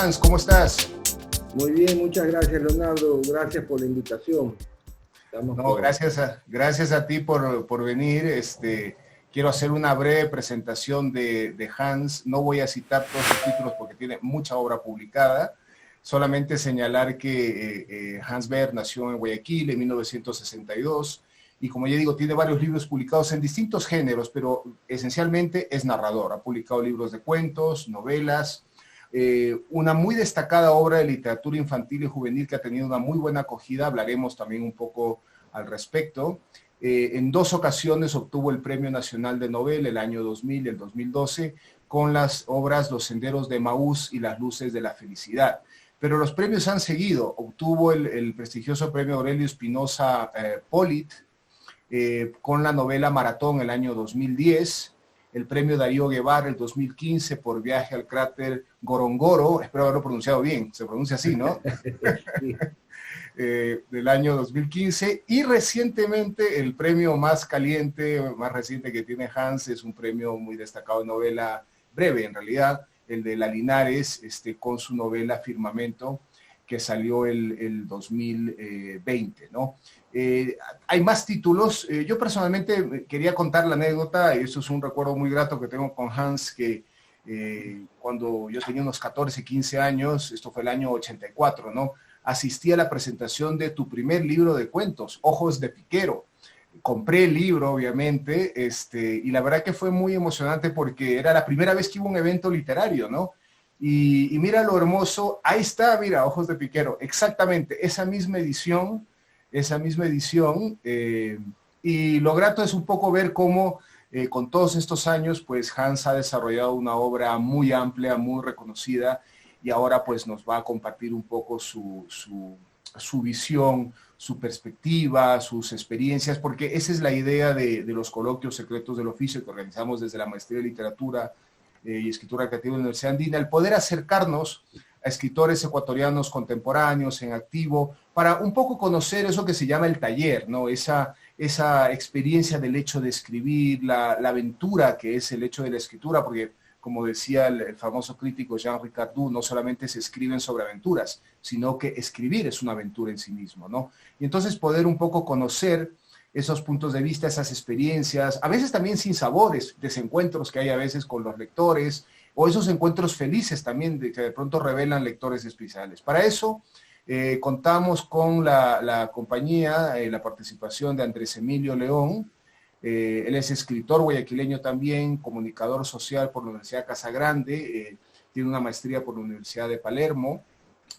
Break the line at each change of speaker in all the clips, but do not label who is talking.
Hans, ¿cómo estás?
Muy bien, muchas gracias, Leonardo. Gracias por la invitación.
No, gracias a ti por venir. Quiero hacer una breve presentación de Hans. No voy a citar todos sus títulos porque tiene mucha obra publicada. Solamente señalar que Hans Behr nació en Guayaquil en 1962 y como ya digo, tiene varios libros publicados en distintos géneros, pero esencialmente es narrador. Ha publicado libros de cuentos, novelas, una muy destacada obra de literatura infantil y juvenil que ha tenido una muy buena acogida. Hablaremos también un poco al respecto. En dos ocasiones obtuvo el Premio Nacional de Novela, el año 2000 y el 2012, con las obras Los Senderos de Maús y Las Luces de la Felicidad. Pero los premios han seguido. Obtuvo el prestigioso premio Aurelio Espinosa Polit con la novela Maratón el año 2010, el premio Darío Guevara el 2015 por Viaje al cráter Gorongoro, espero haberlo pronunciado bien, se pronuncia así, ¿no? Sí. Del año 2015, y recientemente el premio más caliente, más reciente que tiene Hans, es un premio muy destacado de novela breve, en realidad, el de La Linares, con su novela Firmamento, que salió el 2020, ¿no? Hay más títulos. Yo personalmente quería contar la anécdota, y eso es un recuerdo muy grato que tengo con Hans, que cuando yo tenía unos 14, 15 años, esto fue el año 84, ¿no? Asistí a la presentación de tu primer libro de cuentos, Ojos de Piquero. Compré el libro, obviamente, y la verdad que fue muy emocionante porque era la primera vez que hubo un evento literario, ¿no? Y mira lo hermoso, ahí está, mira, Ojos de Piquero, exactamente, esa misma edición, y lo grato es un poco ver cómo con todos estos años, pues Hans ha desarrollado una obra muy amplia, muy reconocida, y ahora pues nos va a compartir un poco su visión, su perspectiva, sus experiencias, porque esa es la idea de los coloquios secretos del oficio que organizamos desde la Maestría de Literatura y Escritura Creativa de la Universidad Andina, el poder acercarnos a escritores ecuatorianos contemporáneos en activo para un poco conocer eso que se llama el taller, ¿no? Esa experiencia del hecho de escribir, la aventura que es el hecho de la escritura, porque como decía el famoso crítico Jean Ricardou, no solamente se escriben sobre aventuras, sino que escribir es una aventura en sí mismo, ¿no? Y entonces poder un poco conocer esos puntos de vista, esas experiencias, a veces también sin sabores, desencuentros que hay a veces con los lectores, o esos encuentros felices también que de pronto revelan lectores especiales. Para eso contamos con la compañía, la participación de Andrés Emilio León. Él es escritor guayaquileño también, comunicador social por la Universidad Casagrande, tiene una maestría por la Universidad de Palermo,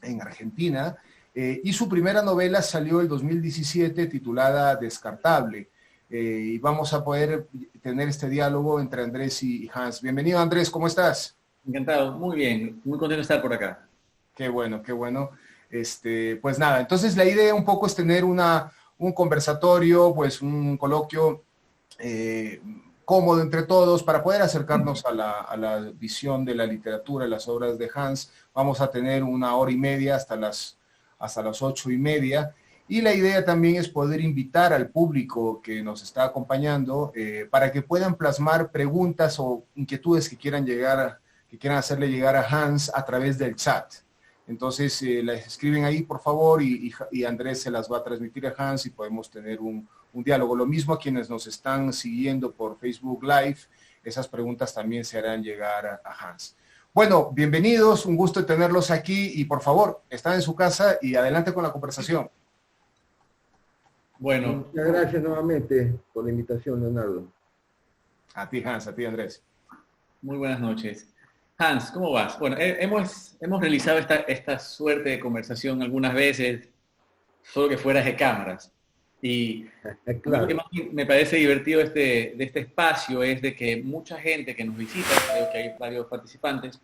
en Argentina, y su primera novela salió el 2017 titulada Descartable. Y vamos a poder tener este diálogo entre Andrés y Hans. Bienvenido, Andrés, ¿cómo estás?
Encantado, muy bien, muy contento de estar por acá.
Qué bueno, qué bueno. Pues nada, entonces la idea un poco es tener un conversatorio, pues un coloquio cómodo entre todos para poder acercarnos a la visión de la literatura, las obras de Hans. Vamos a tener 1 hora y media hasta las 8:30. Y la idea también es poder invitar al público que nos está acompañando para que puedan plasmar preguntas o inquietudes que quieran hacerle llegar a Hans a través del chat. Entonces las escriben ahí, por favor, y Andrés se las va a transmitir a Hans y podemos tener un diálogo. Lo mismo a quienes nos están siguiendo por Facebook Live, esas preguntas también se harán llegar a Hans. Bueno, bienvenidos, un gusto tenerlos aquí y por favor, están en su casa y adelante con la conversación.
Bueno. Muchas gracias nuevamente por la invitación, Leonardo.
A ti, Hans, a ti, Andrés.
Muy buenas noches. Hans, ¿cómo vas? Bueno, hemos realizado esta suerte de conversación algunas veces, solo que fuera de cámaras. Y claro, lo que más me parece divertido de este espacio es de que mucha gente que nos visita, creo que hay varios participantes,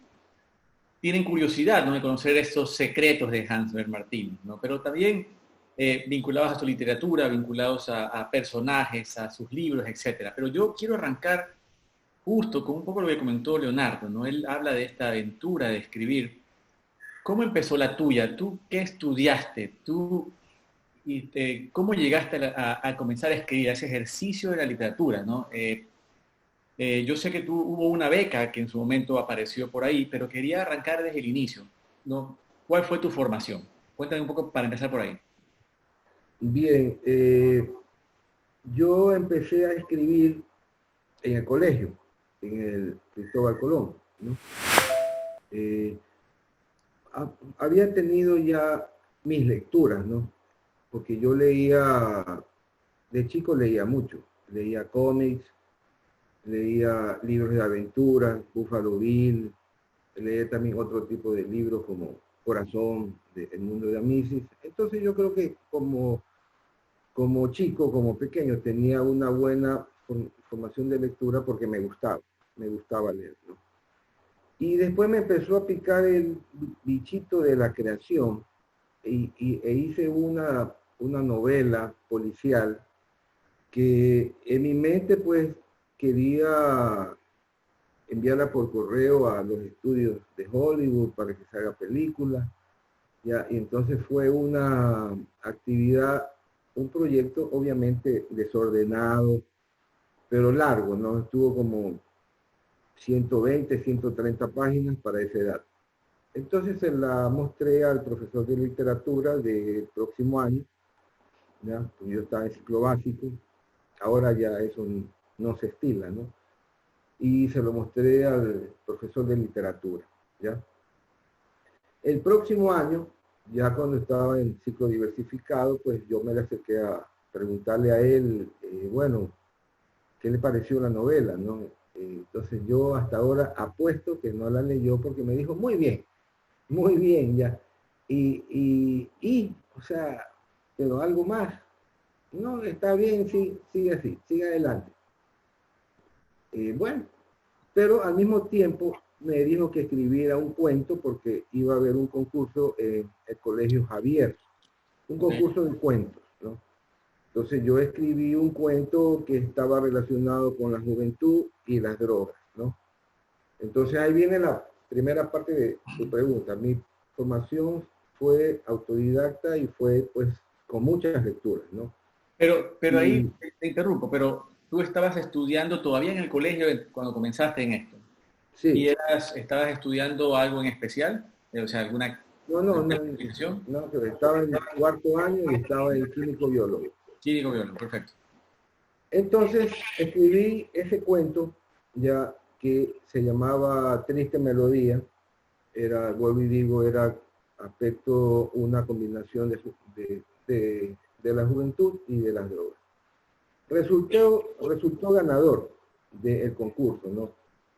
tienen curiosidad, ¿no?, de conocer estos secretos de Hans Behr Martínez, ¿no? Pero también vinculados a su literatura, vinculados a personajes, a sus libros, etc. Pero yo quiero arrancar justo con un poco lo que comentó Leonardo, ¿no? Él habla de esta aventura de escribir. ¿Cómo empezó la tuya? ¿Tú qué estudiaste? ¿Cómo llegaste a comenzar a escribir, a ese ejercicio de la literatura, ¿no? Yo sé que hubo una beca que en su momento apareció por ahí, pero quería arrancar desde el inicio. no, ¿cuál fue tu formación? Cuéntame un poco para empezar por ahí.
Bien, yo empecé a escribir en el colegio, en el Cristóbal Colón, ¿no? Había tenido ya mis lecturas, ¿no? Porque yo leía, de chico leía mucho, leía cómics, leía libros de aventuras, Buffalo Bill, leía también otro tipo de libros como Corazón, El mundo de Amisis. Entonces yo creo que como chico, como pequeño, tenía una buena formación de lectura porque me gustaba leer, ¿no? Y después me empezó a picar el bichito de la creación e hice una novela policial que en mi mente pues quería enviarla por correo a los estudios de Hollywood para que se haga película. Ya, y entonces fue una actividad, un proyecto obviamente desordenado, pero largo, ¿no? Estuvo como 120, 130 páginas para esa edad. Entonces se la mostré al profesor de literatura del próximo año, ¿ya? Yo estaba en ciclo básico, ahora ya eso no se estila, ¿no? Y se lo mostré al profesor de literatura, ¿ya? El próximo año, ya cuando estaba en ciclo diversificado, pues yo me le acerqué a preguntarle a él, bueno, ¿qué le pareció la novela, no? Entonces yo hasta ahora apuesto que no la leyó porque me dijo, muy bien, ya. O sea, pero algo más. No, está bien, sí, sigue así, sigue adelante. Bueno, pero al mismo tiempo me dijo que escribiera un cuento porque iba a haber un concurso en el Colegio Javier, un concurso de cuentos, ¿no? Entonces yo escribí un cuento que estaba relacionado con la juventud y las drogas, ¿no? Entonces ahí viene la primera parte de tu pregunta. Mi formación fue autodidacta y fue pues con muchas lecturas, ¿no?
Pero ahí te interrumpo, pero tú estabas estudiando todavía en el colegio cuando comenzaste en esto.
Sí.
¿Y estabas estudiando algo en especial? O sea, alguna
No, pero estaba en el cuarto año y estaba en químico biólogo.
Químico biólogo, perfecto.
Entonces escribí ese cuento ya que se llamaba Triste Melodía. Era, vuelvo y digo, era aspecto una combinación de la juventud y de las drogas. Resultó ganador del concurso, ¿no?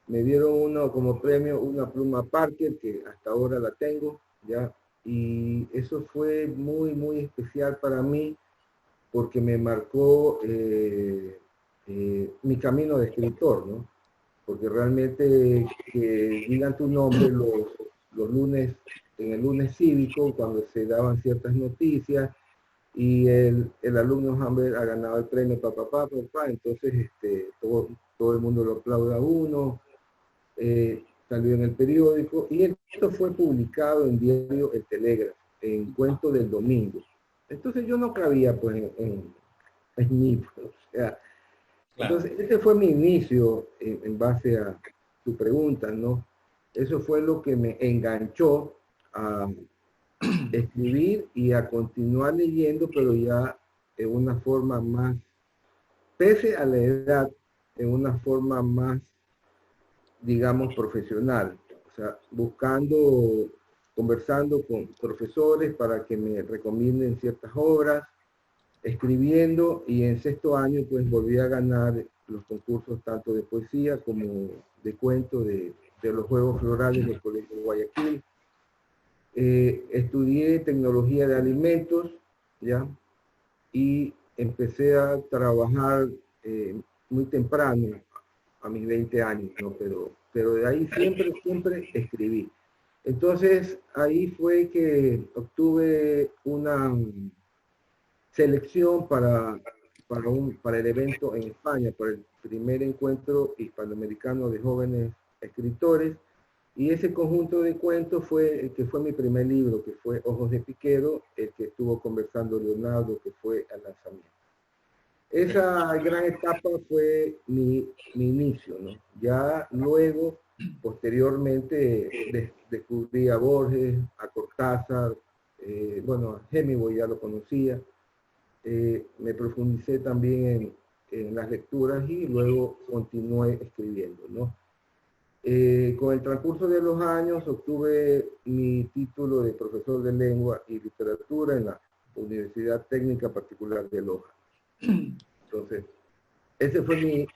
Me dieron como premio una pluma Parker, que hasta ahora la tengo, ¿ya? Y eso fue muy, muy especial para mí, porque me marcó mi camino de escritor, ¿no? Porque realmente que digan tu nombre los lunes, en el lunes cívico, cuando se daban ciertas noticias, y el alumno Hamber ha ganado el premio, papá, entonces todo el mundo lo aplaude a uno, salió en el periódico, y esto fue publicado en diario El Telégrafo, en Cuento del Domingo. Entonces yo no cabía pues en mí, o sea, claro. Entonces ese fue mi inicio en base a tu pregunta, ¿no? Eso fue lo que me enganchó a escribir y a continuar leyendo, pero ya en una forma más, pese a la edad, en una forma más, digamos, profesional. O sea, conversando con profesores para que me recomienden ciertas obras, escribiendo, y en sexto año pues volví a ganar los concursos tanto de poesía como de cuento de los Juegos Florales del Colegio de Guayaquil. Estudié tecnología de alimentos, ¿ya? Y empecé a trabajar muy temprano, a mis 20 años, ¿no? Pero de ahí siempre escribí. Entonces, ahí fue que obtuve una selección para el evento en España, para el primer encuentro hispanoamericano de jóvenes escritores. Y ese conjunto de cuentos fue el que fue mi primer libro, que fue Ojos de Piquero, el que estuvo conversando Leonardo, que fue el lanzamiento. Esa gran etapa fue mi inicio, ¿no? Ya luego Posteriormente descubrí a Borges, a Cortázar, bueno, a Hemingway ya lo conocía. Me profundicé también en las lecturas y luego continué escribiendo, ¿no? Con el transcurso de los años obtuve mi título de profesor de lengua y literatura en la Universidad Técnica Particular de Loja. Entonces, ese fue mi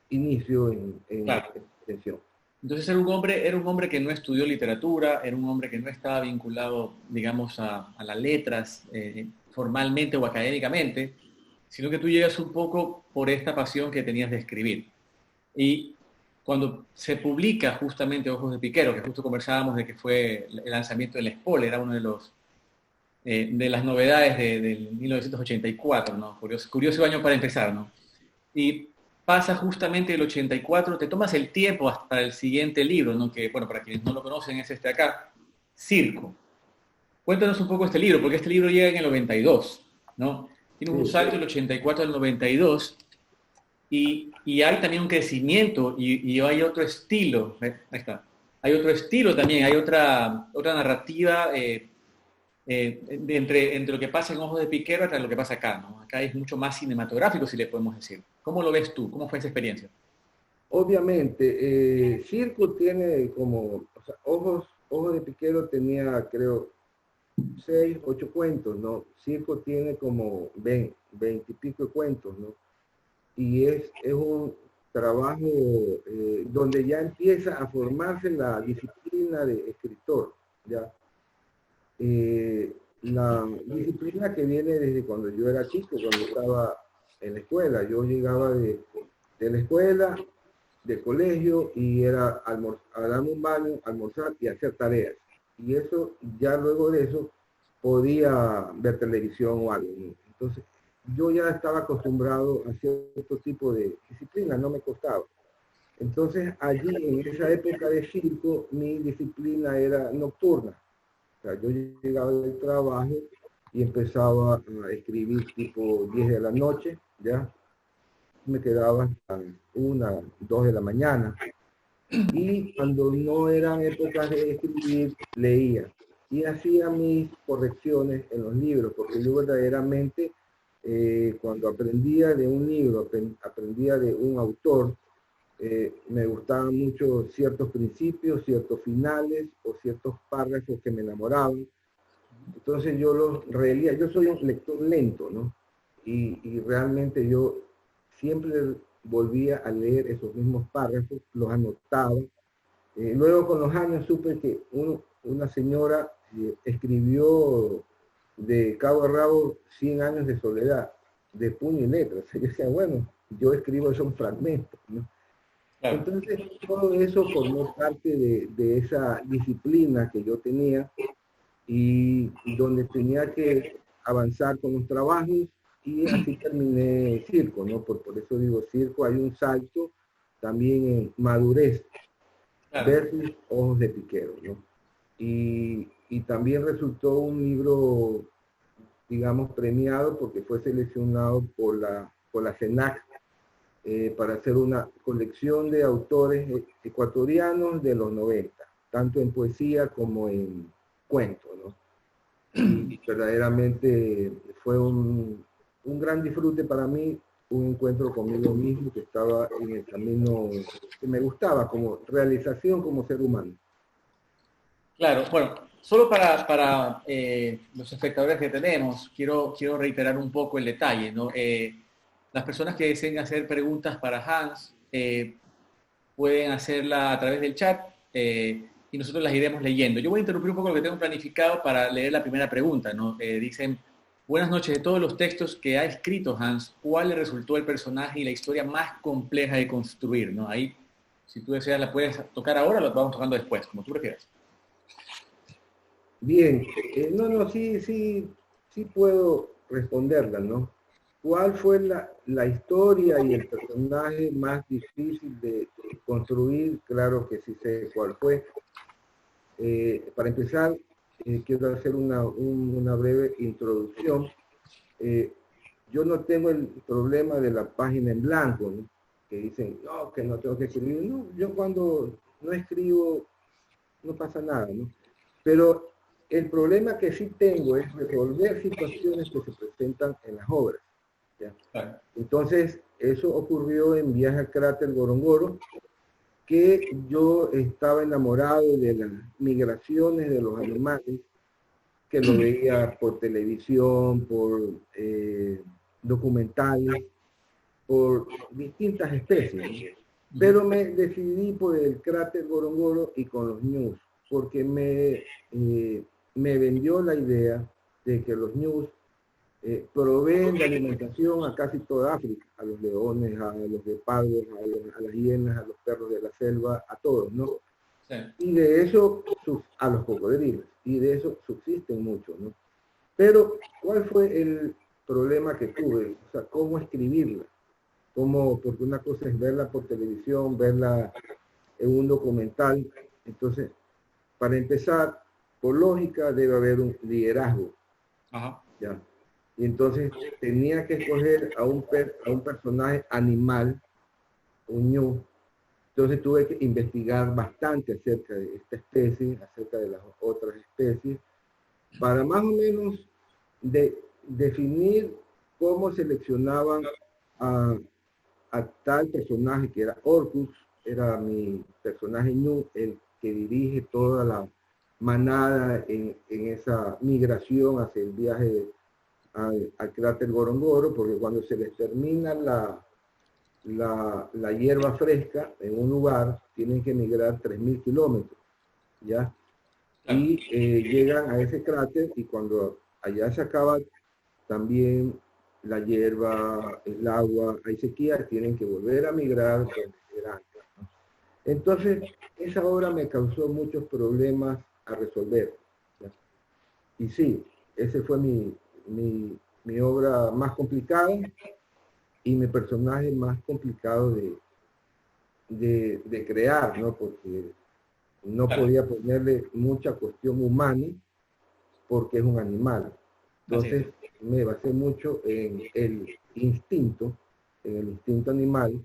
inicio en
Claro.
la extensión.
Entonces era un hombre que no estudió literatura, era un hombre que no estaba vinculado, digamos, a las letras formalmente o académicamente, sino que tú llegas un poco por esta pasión que tenías de escribir. Y cuando se publica justamente Ojos de Piquero, que justo conversábamos de que fue el lanzamiento del Spol, era uno de las novedades del 1984, ¿no? Curioso año para empezar, ¿no? Y pasa justamente el 84, te tomas el tiempo hasta el siguiente libro, ¿no? Que, bueno, para quienes no lo conocen, es este acá, Circo. Cuéntanos un poco este libro, porque este libro llega en el 92, ¿no? Tiene un salto del 84 al 92, y hay también un crecimiento, y hay otro estilo, ahí está, hay otro estilo también, hay otra narrativa entre lo que pasa en Ojos de Piquero hasta lo que pasa acá, ¿no? Acá es mucho más cinematográfico, si le podemos decir. ¿Cómo lo ves tú? ¿Cómo fue esa experiencia?
Obviamente, Circo tiene como, o sea, Ojos de Piquero tenía, creo, 6, 8 cuentos, ¿no? Circo tiene como 20 y pico de cuentos, ¿no? Y es un trabajo donde ya empieza a formarse la disciplina de escritor, ¿ya? La disciplina que viene desde cuando yo era chico, cuando estaba en la escuela. Yo llegaba de la escuela, del colegio, y era darme un baño, almorzar y hacer tareas. Y eso, ya luego de eso, podía ver televisión o algo, ¿no? Entonces, yo ya estaba acostumbrado a cierto tipo de disciplina, no me costaba. Entonces, allí, en esa época de circo, mi disciplina era nocturna. O sea, yo llegaba del trabajo y empezaba a escribir tipo 10 de la noche, ¿ya? Me quedaba hasta 1, 2 de la mañana. Y cuando no eran épocas de escribir, leía. Y hacía mis correcciones en los libros, porque yo verdaderamente, cuando aprendía de un libro, aprendía de un autor, me gustaban mucho ciertos principios, ciertos finales o ciertos párrafos que me enamoraban. Entonces yo los releía. Yo soy un lector lento, ¿no? Y realmente yo siempre volvía a leer esos mismos párrafos, los anotaba. Luego con los años supe que una señora escribió de cabo a rabo 100 años de soledad, de puño y letra. O sea, yo decía, bueno, yo escribo esos fragmentos, ¿no? Claro. Entonces, todo eso formó parte de esa disciplina que yo tenía y donde tenía que avanzar con los trabajos, y así terminé Circo, ¿no? Por eso digo, Circo, hay un salto también en madurez, claro, versus Ojos de Piquero, ¿no? Y también resultó un libro, digamos, premiado porque fue seleccionado por la CENAC, para hacer una colección de autores ecuatorianos de los 90, tanto en poesía como en cuento, ¿no? Y verdaderamente fue un gran disfrute para mí, un encuentro conmigo mismo, que estaba en el camino que me gustaba, como realización como ser humano.
Claro, bueno, solo para los espectadores que tenemos, quiero reiterar un poco el detalle, ¿no? Las personas que deseen hacer preguntas para Hans pueden hacerla a través del chat y nosotros las iremos leyendo. Yo voy a interrumpir un poco lo que tengo planificado para leer la primera pregunta, ¿no? Dicen, buenas noches, de todos los textos que ha escrito Hans, ¿cuál le resultó el personaje y la historia más compleja de construir, ¿no? Ahí, si tú deseas, la puedes tocar ahora o la vamos tocando después, como tú prefieras.
Bien, sí puedo responderla, ¿no? ¿Cuál fue la historia y el personaje más difícil de construir? Claro que sí sé cuál fue. Para empezar, quiero hacer una breve introducción. Yo no tengo el problema de la página en blanco, ¿no? Que dicen, no, que no tengo que escribir. No, yo cuando no escribo, no pasa nada, ¿no? Pero el problema que sí tengo es resolver situaciones que se presentan en las obras, ¿ya? Entonces, eso ocurrió en Viaje al Cráter Gorongoro, que yo estaba enamorado de las migraciones de los animales, que lo veía por televisión, por documentales, por distintas especies. Pero me decidí por el cráter Gorongoro y con los ñus, porque me vendió la idea de que los ñus proveen de alimentación a casi toda África, a los leones, a los guepardos, a las hienas, a los perros de la selva, a todos, ¿no? Sí. Y de eso, a los cocodrilos, y de eso subsisten muchos, ¿no? Pero, ¿cuál fue el problema que tuve? O sea, ¿cómo escribirla? Porque una cosa es verla por televisión, verla en un documental. Entonces, para empezar, por lógica debe haber un liderazgo. Ajá. ¿Ya? Y entonces tenía que escoger a un personaje animal, un ñu. Entonces tuve que investigar bastante acerca de esta especie, acerca de las otras especies, para más o menos definir cómo seleccionaban a tal personaje que era Orcus, era mi personaje ñu, el que dirige toda la manada en esa migración hacia el viaje al cráter Gorongoro, porque cuando se les termina la hierba fresca en un lugar, tienen que migrar 3.000 kilómetros, ¿ya? Y llegan a ese cráter, y cuando allá se acaba también la hierba, el agua, hay sequía, tienen que volver a migrar donde era antes, ¿no? Entonces, esa obra me causó muchos problemas a resolver, ¿ya? Y sí, ese fue mi obra más complicada y mi personaje más complicado de crear, ¿no? Porque no podía ponerle mucha cuestión humana porque es un animal. Entonces me basé mucho en el instinto animal.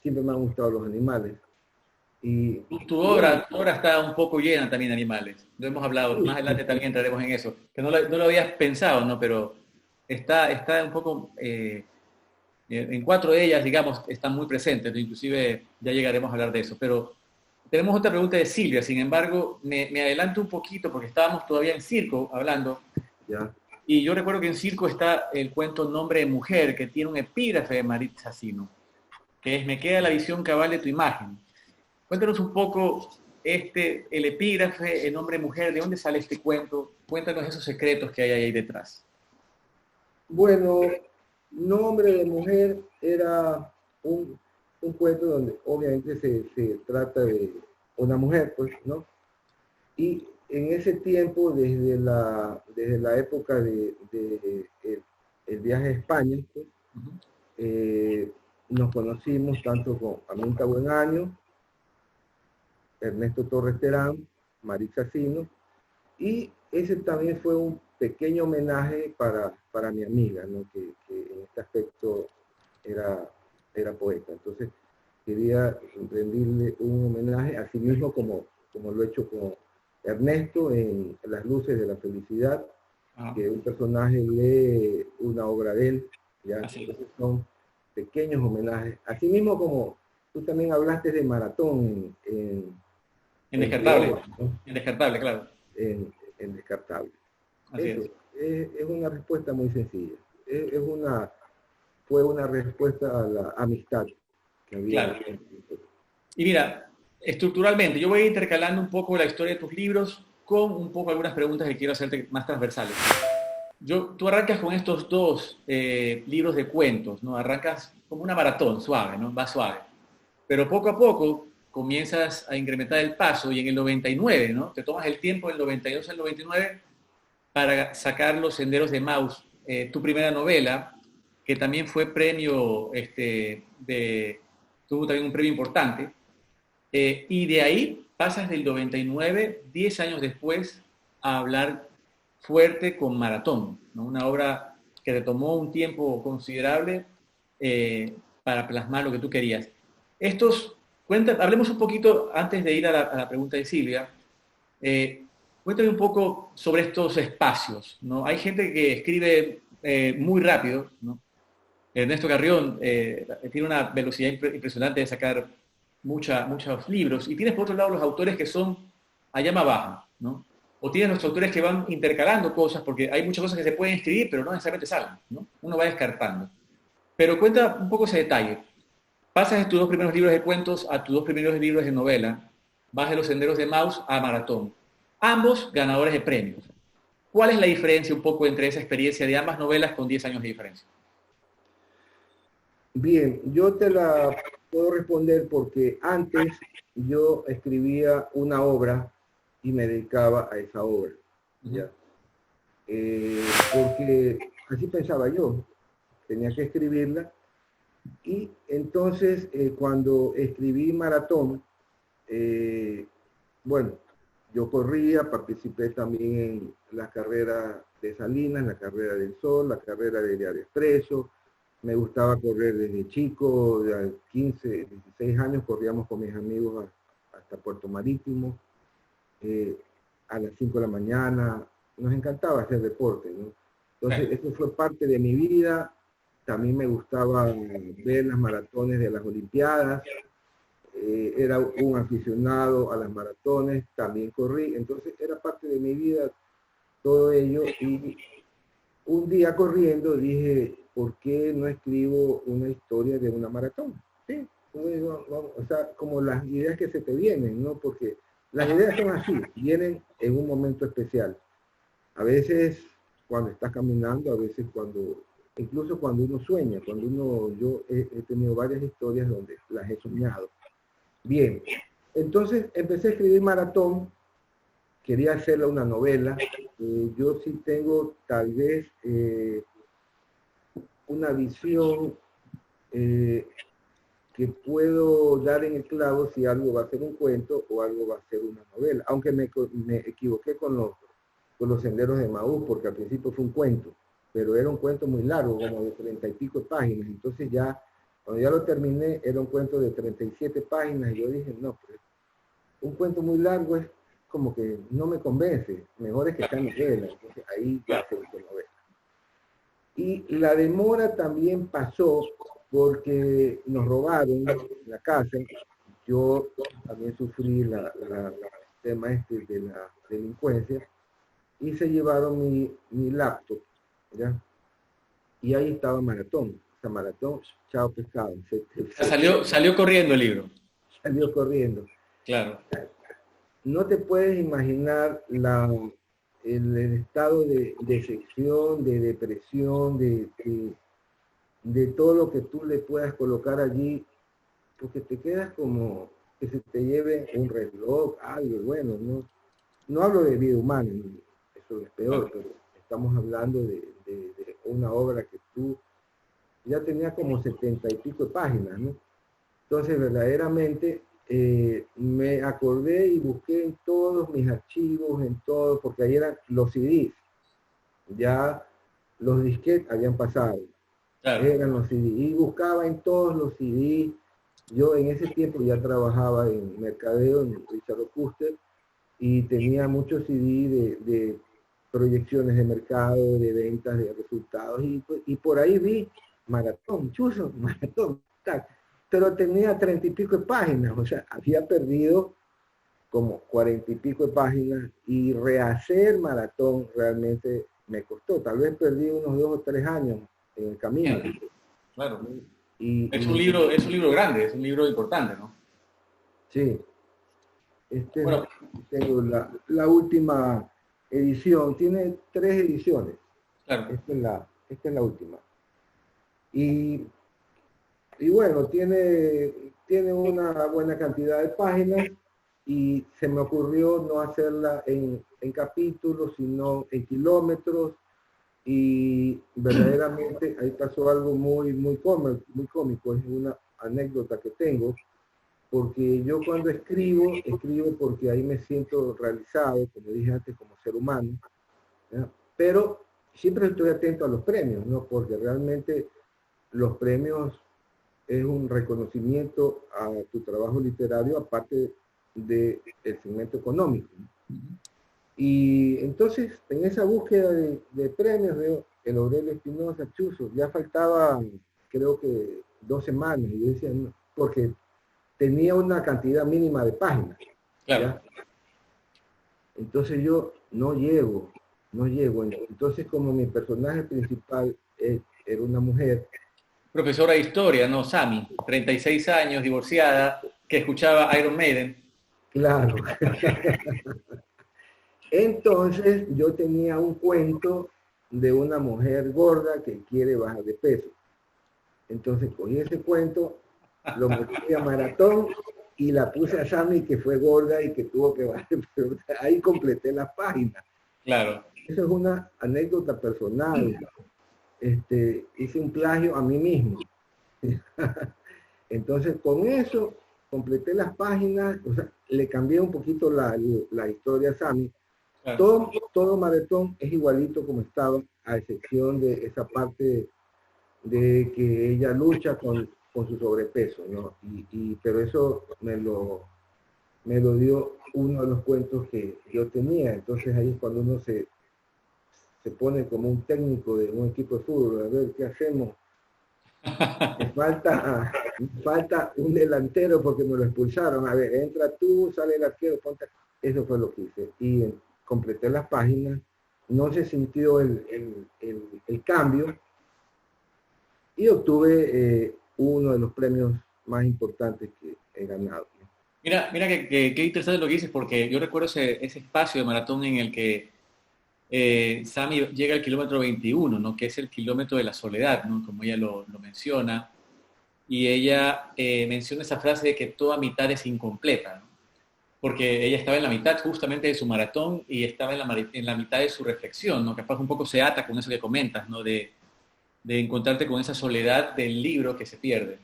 Siempre me han gustado los animales. Y
tu obra está un poco llena también de animales. Lo hemos hablado, más adelante también entraremos en eso. Que no lo habías pensado, ¿no? Pero está un poco... en 4 de ellas, digamos, están muy presentes, inclusive ya llegaremos a hablar de eso. Pero tenemos otra pregunta de Silvia, sin embargo, me adelanto un poquito porque estábamos todavía en Circo hablando.
Ya.
Y yo recuerdo que en Circo está el cuento Nombre de Mujer, que tiene un epígrafe de Maritza Sino, que es: me queda la visión cabal de tu imagen. Cuéntanos un poco el epígrafe, el nombre de mujer, ¿de dónde sale este cuento? Cuéntanos esos secretos que hay ahí detrás.
Bueno, Nombre de Mujer era un cuento donde obviamente se trata de una mujer, pues, ¿no? Y en ese tiempo, desde la época de el viaje a España, pues, nos conocimos tanto con Aminta Buenaño, Ernesto Torres Terán, Maritza Sino, y ese también fue un pequeño homenaje para mi amiga, ¿no? que en este aspecto era poeta. Entonces quería rendirle un homenaje, así mismo como lo he hecho con Ernesto en Las Luces de la Felicidad, que un personaje lee una obra de él, ¿ya? Entonces son pequeños homenajes. Así mismo como tú también hablaste de Maratón
en Descartable, ¿no? En Descartable, claro.
En Descartable. Eso es una respuesta muy sencilla. Fue una respuesta a la amistad que había.
Claro. Y mira, estructuralmente, yo voy a ir intercalando un poco la historia de tus libros con un poco algunas preguntas que quiero hacerte más transversales. Tú arrancas con estos 2 libros de cuentos, ¿no? Arrancas como una maratón, suave, ¿no? Va suave. Pero poco a poco comienzas a incrementar el paso y en el 99, ¿no? Te tomas el tiempo del 92 al 99 para sacar Los Senderos de Maus, tu primera novela, que también fue premio, tuvo también un premio importante. Y de ahí pasas del 99, 10 años después, a hablar fuerte con Maratón, ¿no? Una obra que te tomó un tiempo considerable para plasmar lo que tú querías. Estos Hablemos un poquito, antes de ir a la pregunta de Silvia, cuéntame un poco sobre estos espacios, ¿no? Hay gente que escribe muy rápido, ¿no? Ernesto Carrión tiene una velocidad impresionante de sacar muchos libros, y tienes por otro lado los autores que son a llama baja, ¿no? O tienes los autores que van intercalando cosas, porque hay muchas cosas que se pueden escribir, pero no necesariamente salen, ¿no? Uno va descartando. Pero cuenta un poco ese detalle. Pasas de tus 2 primeros libros de cuentos a tus 2 primeros libros de novela, vas de Los Senderos de Maus a Maratón. Ambos ganadores de premios. ¿Cuál es la diferencia un poco entre esa experiencia de ambas novelas con 10 años de diferencia?
Bien, yo te la puedo responder porque antes yo escribía una obra y me dedicaba a esa obra. ¿Ya? Porque así pensaba yo, tenía que escribirla. Y entonces cuando escribí Maratón, bueno, yo corría, participé también en la carrera de Salinas, la carrera del Sol, la carrera de Diario Expreso. Me gustaba correr desde chico, de 15, 16 años, corríamos con mis amigos hasta Puerto Marítimo, a las 5 de la mañana. Nos encantaba hacer deporte, ¿no? Entonces, eso fue parte de mi vida. También me gustaba ver las maratones de las Olimpiadas. Era un aficionado a las maratones, también corrí. Entonces, era parte de mi vida todo ello. Y un día corriendo dije, ¿por qué no escribo una historia de una maratón? Sí, o sea, como las ideas que se te vienen, ¿no? Porque las ideas son así, vienen en un momento especial. A veces cuando estás caminando, a veces incluso cuando uno sueña, yo he tenido varias historias donde las he soñado. Bien, entonces empecé a escribir Maratón, quería hacerla una novela. Yo sí tengo tal vez una visión que puedo dar en el clavo si algo va a ser un cuento o algo va a ser una novela. Aunque me equivoqué con los Senderos de Maús, porque al principio fue un cuento, pero era un cuento muy largo, como de 30 y pico de páginas. Entonces ya, cuando ya lo terminé, era un cuento de 37 páginas y yo dije, no, pues, un cuento muy largo es como que no me convence, mejor es que sea novela. Entonces ahí ya se hizo novela. Y la demora también pasó porque nos robaron la casa. Yo también sufrí el tema de la delincuencia y se llevaron mi laptop, ¿ya? Y ahí estaba Maratón. O sea, Maratón, chao pescado.
Salió corriendo el libro.
Salió corriendo.
Claro.
No te puedes imaginar el estado de decepción, de depresión, de todo lo que tú le puedas colocar allí, porque te quedas como que se te lleve un reloj, algo, bueno, no hablo de vida humana, eso es peor, pero estamos hablando de una obra que tú ya tenía como 70 y pico de páginas, ¿no? Entonces, verdaderamente, me acordé y busqué en todos mis archivos, en todo, porque ahí eran los CDs, ya los disquetes habían pasado, claro. Eran los CDs, y buscaba en todos los CDs. Yo en ese tiempo ya trabajaba en mercadeo, en Richard Custer, y tenía muchos CD de proyecciones de mercado, de ventas, de resultados, y por ahí vi Maratón, chuzo, Maratón, tal. Pero tenía 30 y pico de páginas, o sea, había perdido como 40 y pico de páginas, y rehacer Maratón realmente me costó. Tal vez perdí unos 2 o 3 años en el camino.
Claro. Es un libro grande, es un libro importante, ¿no?
Sí. Bueno, tengo la última edición, tiene 3 ediciones. Claro. Esta es la última. Y bueno, tiene una buena cantidad de páginas, y se me ocurrió no hacerla en capítulos, sino en kilómetros, y verdaderamente ahí pasó algo muy cómico, es una anécdota que tengo, porque yo cuando escribo porque ahí me siento realizado, como dije antes, como ser humano, ¿ya? Pero siempre estoy atento a los premios, ¿no? Porque realmente los premios es un reconocimiento a tu trabajo literario, aparte del segmento económico. Y entonces, en esa búsqueda de premios, veo el Aurelio Espinosa Chuzo, ya faltaba, creo que 2 semanas, y yo decía, no, porque tenía una cantidad mínima de páginas.
Claro.
¿Ya? Entonces yo no llego. Entonces, como mi personaje principal era una mujer.
Profesora de historia, ¿no? Sami, 36 años, divorciada, que escuchaba Iron Maiden.
Claro. Entonces yo tenía un cuento de una mujer gorda que quiere bajar de peso. Entonces cogí ese cuento, lo metí a Maratón y la puse a Sami, que fue gorda y que tuvo que bajar de peso. Ahí completé las páginas.
Claro.
Eso es una anécdota personal. Hice un plagio a mí mismo. Entonces con eso completé las páginas, o sea, le cambié un poquito la historia a Sami. Claro. Todo Maratón es igualito como estaba, a excepción de esa parte de que ella lucha con su sobrepeso, ¿no? Pero eso me lo dio uno de los cuentos que yo tenía. Entonces ahí es cuando uno se pone como un técnico de un equipo de fútbol, a ver qué hacemos. Me falta un delantero porque me lo expulsaron. A ver, entra tú, sale el arquero, ponte. Eso fue lo que hice. Y completé las páginas, no se sintió el cambio y obtuve uno de los premios más importantes que he ganado.
Mira qué interesante lo que dices, porque yo recuerdo ese espacio de Maratón en el que Sami llega al kilómetro 21, ¿no? Que es el kilómetro de la soledad, ¿no? Como ella lo menciona, y ella menciona esa frase de que toda mitad es incompleta, ¿no? Porque ella estaba en la mitad justamente de su maratón y estaba en la mitad de su reflexión, ¿no? Capaz un poco se ata con eso que comentas, ¿no? De encontrarte con esa soledad del libro que se pierde.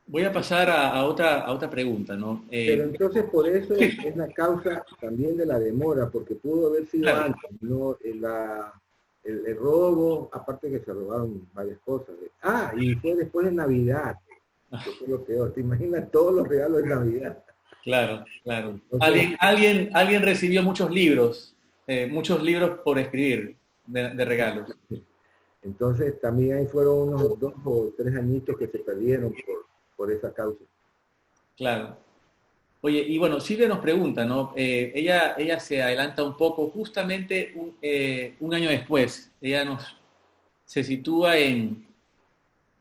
Voy a pasar a otra pregunta, ¿no?
Pero entonces por eso es la causa también de la demora, porque pudo haber sido
claro.
antes, ¿no? El robo, aparte que se robaron varias cosas. Y fue después de Navidad. Eso es lo peor. ¿Te imaginas todos los regalos de Navidad?
Claro. Entonces, ¿Alguien recibió muchos libros por escribir de regalos?
Entonces también ahí fueron unos 2 o 3 añitos que se perdieron por esa causa.
Claro. Oye, y bueno, Silvia nos pregunta, ¿no? Ella se adelanta un poco, justamente un año después. Ella se sitúa en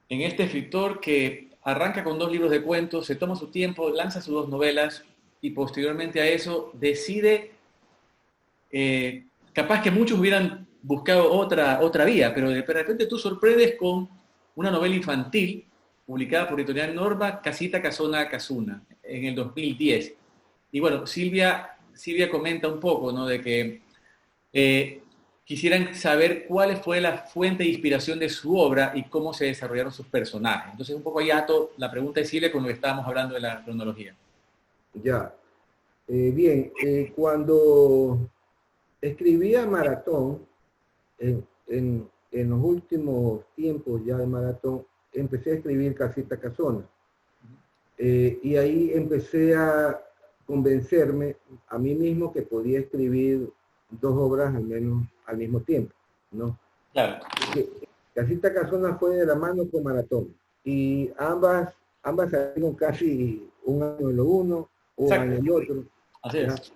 este escritor que arranca con 2 libros de cuentos, se toma su tiempo, lanza sus 2 novelas y posteriormente a eso decide, capaz que muchos hubieran buscado otra vía, pero de repente tú sorprendes con una novela infantil publicada por Editorial Norma, Casita Casona Casuna, en el 2010. Y bueno, Silvia comenta un poco, ¿no? De que quisieran saber cuál fue la fuente de inspiración de su obra y cómo se desarrollaron sus personajes. Entonces, un poco ahí ato la pregunta de Silvia con lo que estábamos hablando de la cronología.
Ya. Bien, cuando escribía Maratón, en los últimos tiempos ya de Maratón, empecé a escribir Casita Casona. Y ahí empecé a convencerme a mí mismo que podía escribir 2 obras al menos al mismo tiempo, ¿no?
Claro.
Casita Casona fue de la mano con Maratón y ambas salieron casi un año en lo uno, un año en el otro.
Así es.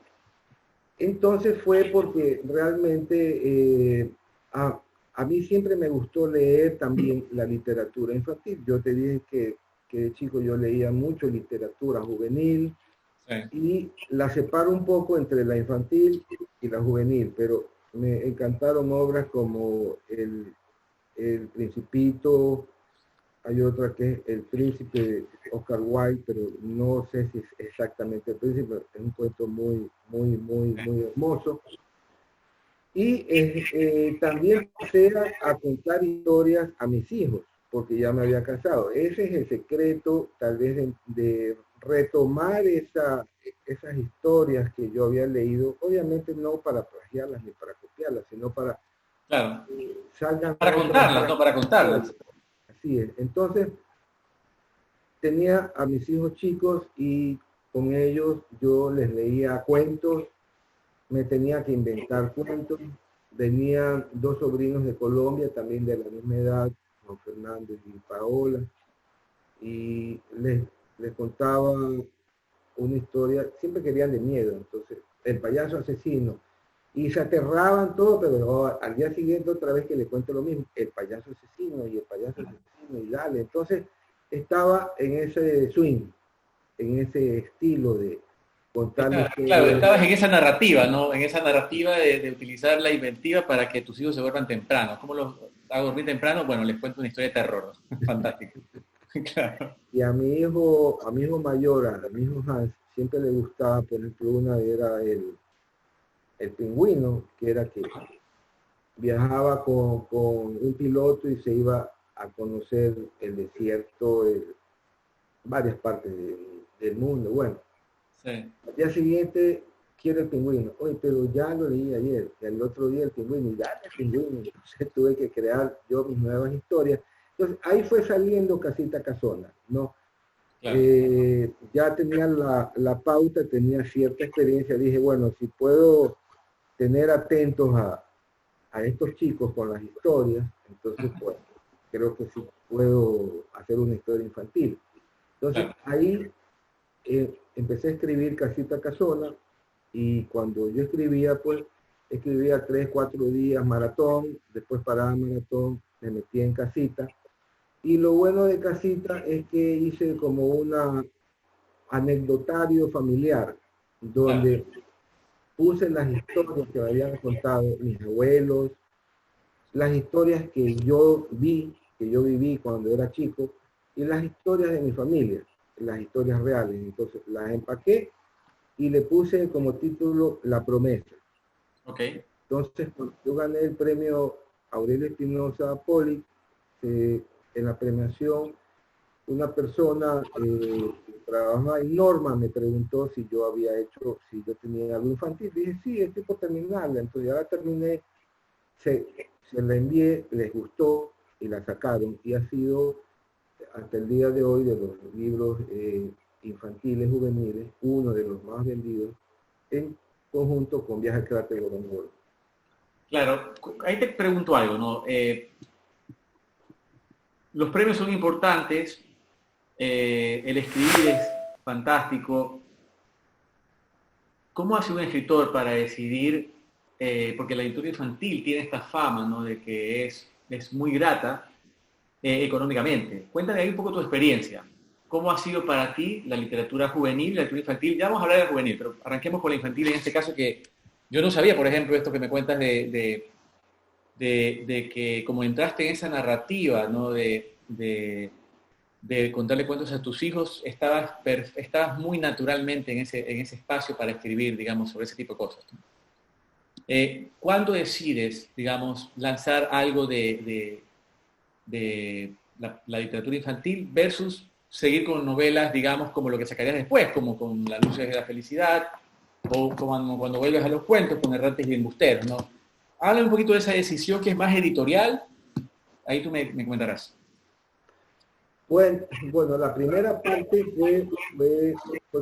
Entonces fue porque realmente a mí siempre me gustó leer también la literatura infantil. Yo te dije que de chico yo leía mucho literatura juvenil, sí, y la separo un poco entre la infantil y la juvenil, pero me encantaron obras como El Principito, hay otra que es El Príncipe de Oscar Wilde, pero no sé si es exactamente El Príncipe, es un cuento muy hermoso. Y también empecé a contar historias a mis hijos, porque ya me había casado. Ese es el secreto, tal vez, de retomar esas historias que yo había leído, obviamente no para plagiarlas ni para copiarlas, sino para
claro,
salgan
para contarlas, no para contarlas.
Así así es. Entonces, tenía a mis hijos chicos y con ellos yo les leía cuentos, me tenía que inventar cuentos. Venían dos sobrinos de Colombia, también de la misma edad, Juan Fernández y Paola, y les contaba una historia, siempre querían de miedo, entonces, el payaso asesino, y se aterraban todo, pero al día siguiente otra vez que le cuento lo mismo, el payaso asesino y el payaso asesino, y dale, entonces estaba en ese swing, en ese estilo de contarles que...
Claro, estabas en esa narrativa, ¿no? En esa narrativa de utilizar la inventiva para que tus hijos se vuelvan temprano. ¿Cómo los hago dormir temprano? Bueno, les cuento una historia de terror. Fantástico. Claro.
Y a mi hijo mayor, a mi hijo Hans, siempre le gustaba, por ejemplo, una era el pingüino, que era que viajaba con un piloto y se iba a conocer el desierto, varias partes del mundo. Bueno,
sí.
Al día siguiente quiero el pingüino. Oye, pero ya lo leí ayer. Y al otro día el pingüino, y dale el pingüino. Entonces tuve que crear yo mis nuevas historias. Entonces ahí fue saliendo Casita Casona, ¿no? Claro. Ya tenía la pauta, tenía cierta experiencia. Dije, bueno, si puedo tener atentos a estos chicos con las historias, entonces pues creo que sí puedo hacer una historia infantil. Entonces ahí empecé a escribir Casita Casona, y cuando yo escribía, pues escribía 3, 4 días maratón, después paraba maratón, me metía en casita. Y lo bueno de Casita es que hice como un anecdotario familiar, donde puse las historias que me habían contado mis abuelos, las historias que yo viví cuando era chico, y las historias de mi familia, las historias reales. Entonces las empaqué y le puse como título La Promesa.
Okay.
Entonces, cuando yo gané el premio Aurelio Espinosa Poli, en la premiación, una persona que trabajaba en Norma me preguntó si yo tenía algo infantil. Dije, sí, estoy por terminarla. Entonces ya la terminé, se la envié, les gustó y la sacaron. Y ha sido, hasta el día de hoy, de los libros infantiles, juveniles, uno de los más vendidos, en conjunto con Viaje al Cráter de Gorongoro.
Claro, ahí te pregunto algo, ¿no? Los premios son importantes, el escribir es fantástico. ¿Cómo hace un escritor para decidir, porque la literatura infantil tiene esta fama, ¿no?, de que es muy grata económicamente? Cuéntame ahí un poco tu experiencia. ¿Cómo ha sido para ti la literatura juvenil, la literatura infantil? Ya vamos a hablar de la juvenil, pero arranquemos con la infantil en este caso, que yo no sabía, por ejemplo, esto que me cuentas de que como entraste en esa narrativa, ¿no?, de contarle cuentos a tus hijos, estabas muy naturalmente en ese espacio para escribir, digamos, sobre ese tipo de cosas, ¿no? ¿Cuándo decides, digamos, lanzar algo de la literatura infantil versus seguir con novelas, digamos, como lo que sacarías después, como con Las Luces de la Felicidad, o como cuando vuelves a los cuentos con Errantes y Embusteros, ¿no? Habla un poquito de esa decisión que es más editorial, ahí tú me comentarás.
Bueno, la primera parte fue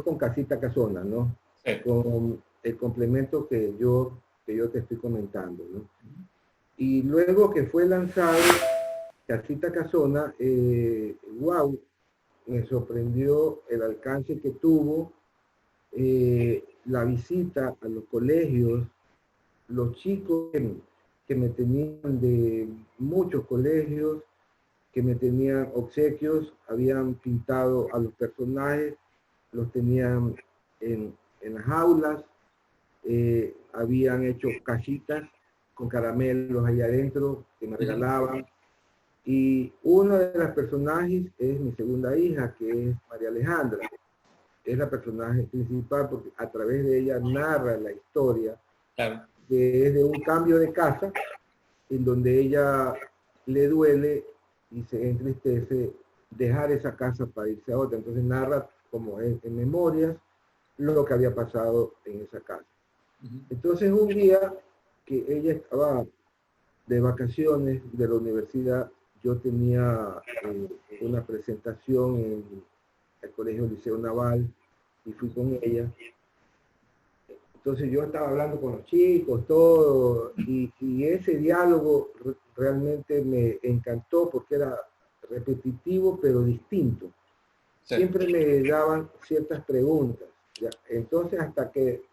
con Casita Casona, ¿no? Sí. Con el complemento que yo te estoy comentando, ¿no? Y luego que fue lanzado Casita Casona, wow, me sorprendió el alcance que tuvo, la visita a los colegios, los chicos que me tenían de muchos colegios, que me tenían obsequios, habían pintado a los personajes, los tenían en las aulas, habían hecho cajitas con caramelos ahí adentro que me regalaban. Y uno de los personajes es mi segunda hija, que es María Alejandra. Es la personaje principal porque a través de ella narra la historia, claro, que es de un cambio de casa en donde ella le duele y se entristece dejar esa casa para irse a otra. Entonces narra como en memorias lo que había pasado en esa casa. Entonces un día que ella estaba de vacaciones de la universidad, yo tenía una presentación en el Colegio Liceo Naval y fui con ella. Entonces yo estaba hablando con los chicos, todo, y ese diálogo realmente me encantó porque era repetitivo pero distinto. Sí. Siempre me daban ciertas preguntas. ¿Ya? Entonces hasta que...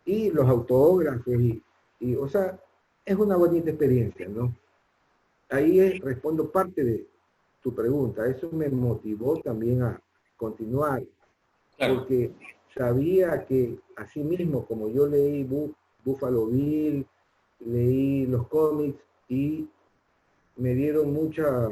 Y los autógrafos, o sea, es una bonita experiencia, ¿no? Ahí respondo parte de tu pregunta. Eso me motivó también a continuar, claro. Porque sabía que así mismo, como yo leí Buffalo Bill, leí los cómics y me dieron mucha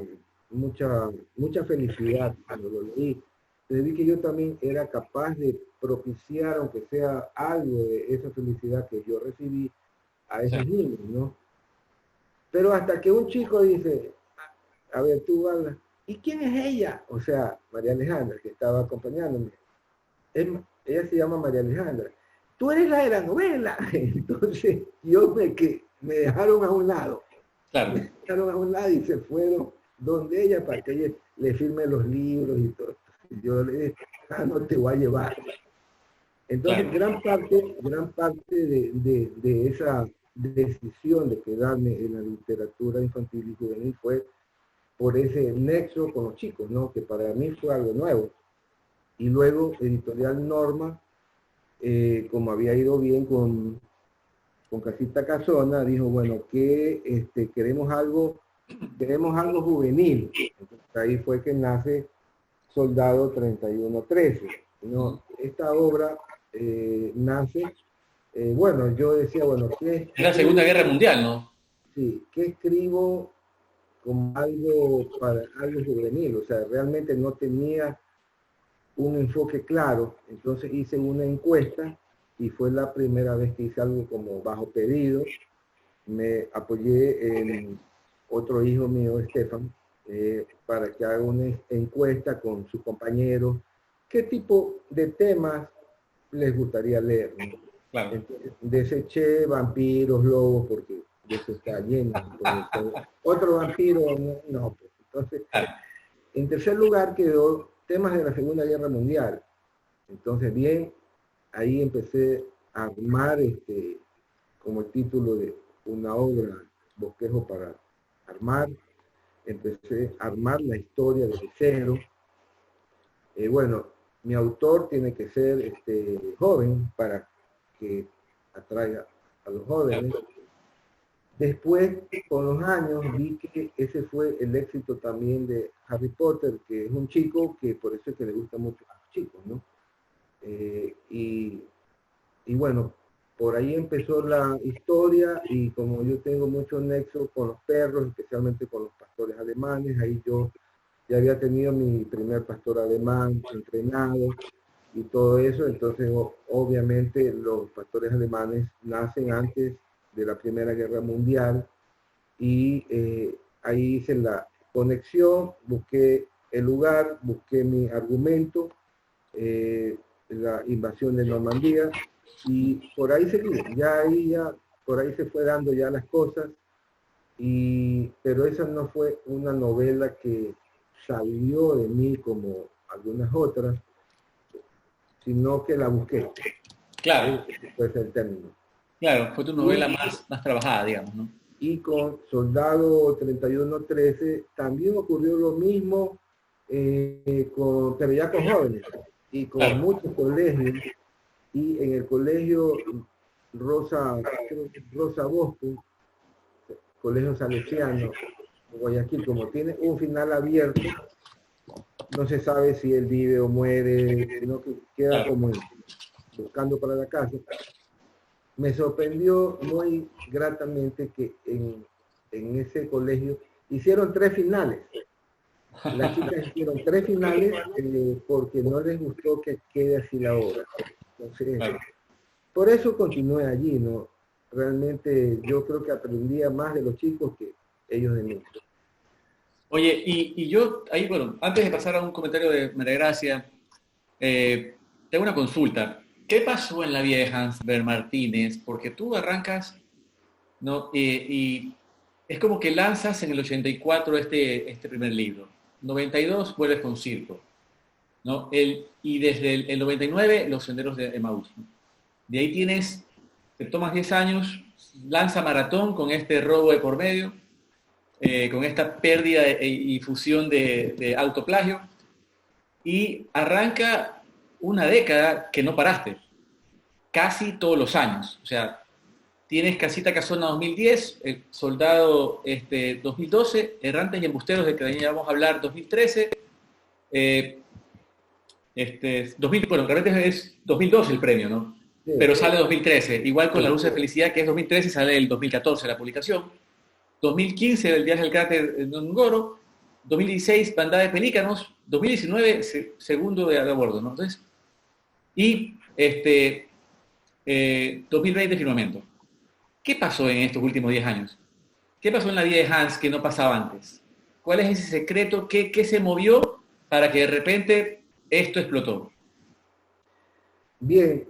felicidad cuando lo leí. Vi que yo también era capaz de propiciar, aunque sea algo de esa felicidad que yo recibí a esos niños, ¿no? Pero hasta que un chico dice, a ver, tú hablas, ¿y quién es ella? O sea, María Alejandra, que estaba acompañándome. Ella se llama María Alejandra. Tú eres la de la novela. Entonces, me dejaron a un lado. Claro. Me dejaron a un lado y se fueron donde ella para que ella le firme los libros y todo. Yo le dije, no te voy a llevar. Entonces, claro. gran parte de esa decisión de quedarme en la literatura infantil y juvenil fue por ese nexo con los chicos, ¿no? Que para mí fue algo nuevo. Y luego Editorial Norma, como había ido bien con Casita Casona, dijo, bueno, que queremos algo juvenil. Entonces, ahí fue que nace Soldado 3113. ¿No? Esta obra nace, bueno, yo decía, bueno, ¿qué
es la Segunda Guerra Mundial, ¿no?
Sí, ¿qué escribo como algo juvenil? O sea, realmente no tenía un enfoque claro. Entonces hice una encuesta y fue la primera vez que hice algo como bajo pedido. Me apoyé en otro hijo mío, Estefan, para que haga una encuesta con sus compañeros. ¿Qué tipo de temas les gustaría leer? ¿No? Claro. Entonces, deseché vampiros, lobos, porque de eso está lleno. Otro vampiro, no. Pues. Entonces, claro. En tercer lugar quedó temas de la Segunda Guerra Mundial. Entonces, bien, ahí empecé a armar como el título de una obra, Bosquejo para armar. Empecé a armar la historia desde cero. Bueno, mi autor tiene que ser joven para que atraiga a los jóvenes. Después, con los años, vi que ese fue el éxito también de Harry Potter, que es un chico que por eso es que le gusta mucho a los chicos, ¿no? Y bueno, por ahí empezó la historia y como yo tengo mucho nexo con los perros, especialmente con los pastores alemanes, ahí yo ya había tenido mi primer pastor alemán entrenado y todo eso, entonces obviamente los pastores alemanes nacen antes de la Primera Guerra Mundial y ahí hice la conexión, busqué el lugar, busqué mi argumento, la invasión de Normandía y por ahí seguí, por ahí se fue dando ya las cosas, pero esa no fue una novela que salió de mí como algunas otras, sino que la busqué.
Claro.
Ese es el término.
Claro, fue tu novela más trabajada, digamos, ¿no?
Y con Soldado 3113 también ocurrió lo mismo, pero ya con jóvenes y con muchos colegios. Y en el colegio Rosa Bosco, colegio salesiano, Guayaquil, como tiene un final abierto, no se sabe si él vive o muere, sino que queda como buscando para la casa. Me sorprendió muy gratamente que en ese colegio hicieron 3 finales. Las chicas hicieron 3 finales porque no les gustó que quede así la obra. Entonces, por eso continué allí, ¿no? Realmente yo creo que aprendía más de los chicos que ellos de mí.
Oye, y yo, ahí, bueno, antes de pasar a un comentario de María Gracia, tengo una consulta. ¿Qué pasó en la vida de Hans Ver Martínez? Porque tú arrancas, ¿no? Y es como que lanzas en el 84 este primer libro. 92 vuelves con Circo, ¿no? Y desde el 99, Los Senderos de Emaús, ¿no? De ahí te tomas 10 años, lanza Maratón con este robo de por medio, con esta pérdida y fusión de autoplagio, y arranca una década que no paraste, casi todos los años. O sea, tienes Casita Casona 2010, El Soldado 2012, Errantes y Embusteros, de que ya vamos a hablar, 2013. 2000, bueno, realmente es 2012 el premio, ¿no? Sí. Pero sale 2013. Igual con La Luz de Felicidad, que es 2013, sale el 2014 la publicación. 2015, El Viaje al Cráter de Ngoro. 2016, Bandada de Pelícanos. 2019, segundo de a bordo, ¿no? Entonces, y 2020, Firmamento. ¿Qué pasó en estos últimos 10 años? ¿Qué pasó en la vida de Hans que no pasaba antes? ¿Cuál es ese secreto? ¿Qué se movió para que de repente esto explotó?
Bien,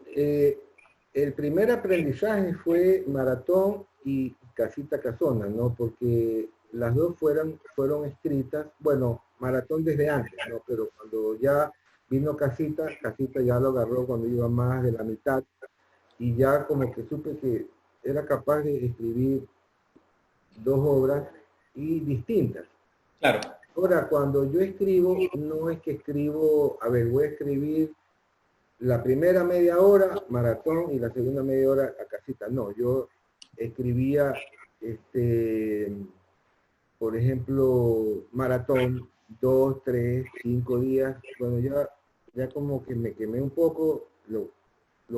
el primer aprendizaje fue Maratón y Casita Casona, ¿no? Porque las dos fueron escritas, bueno, Maratón desde antes, ¿no? Pero cuando ya vino Casita ya lo agarró cuando iba más de la mitad, y ya como que supe que era capaz de escribir dos obras y distintas.
Claro.
Ahora, cuando yo escribo, no es que escribo, a ver, voy a escribir la primera media hora Maratón y la segunda media hora a Casita. No, yo escribía, por ejemplo, Maratón, 2, 3, 5 días. Bueno, ya como que me quemé un poco, lo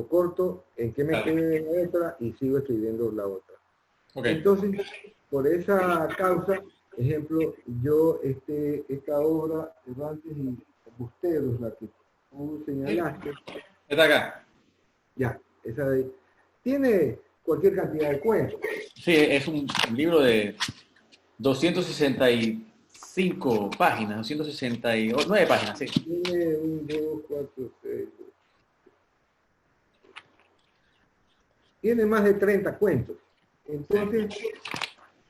corto, en qué me quedé en la otra y sigo escribiendo la otra. Okay. Entonces, por esa causa, ejemplo, yo esta obra, Errantes y Embusteros, la que tú señalaste.
Está acá.
Ya, esa de ahí. Tiene cualquier cantidad de cuentos.
Sí, es un libro de 265 páginas, 269 páginas, sí.
Tiene 1, 2, 4, 6. Tiene más de 30 cuentos. Entonces,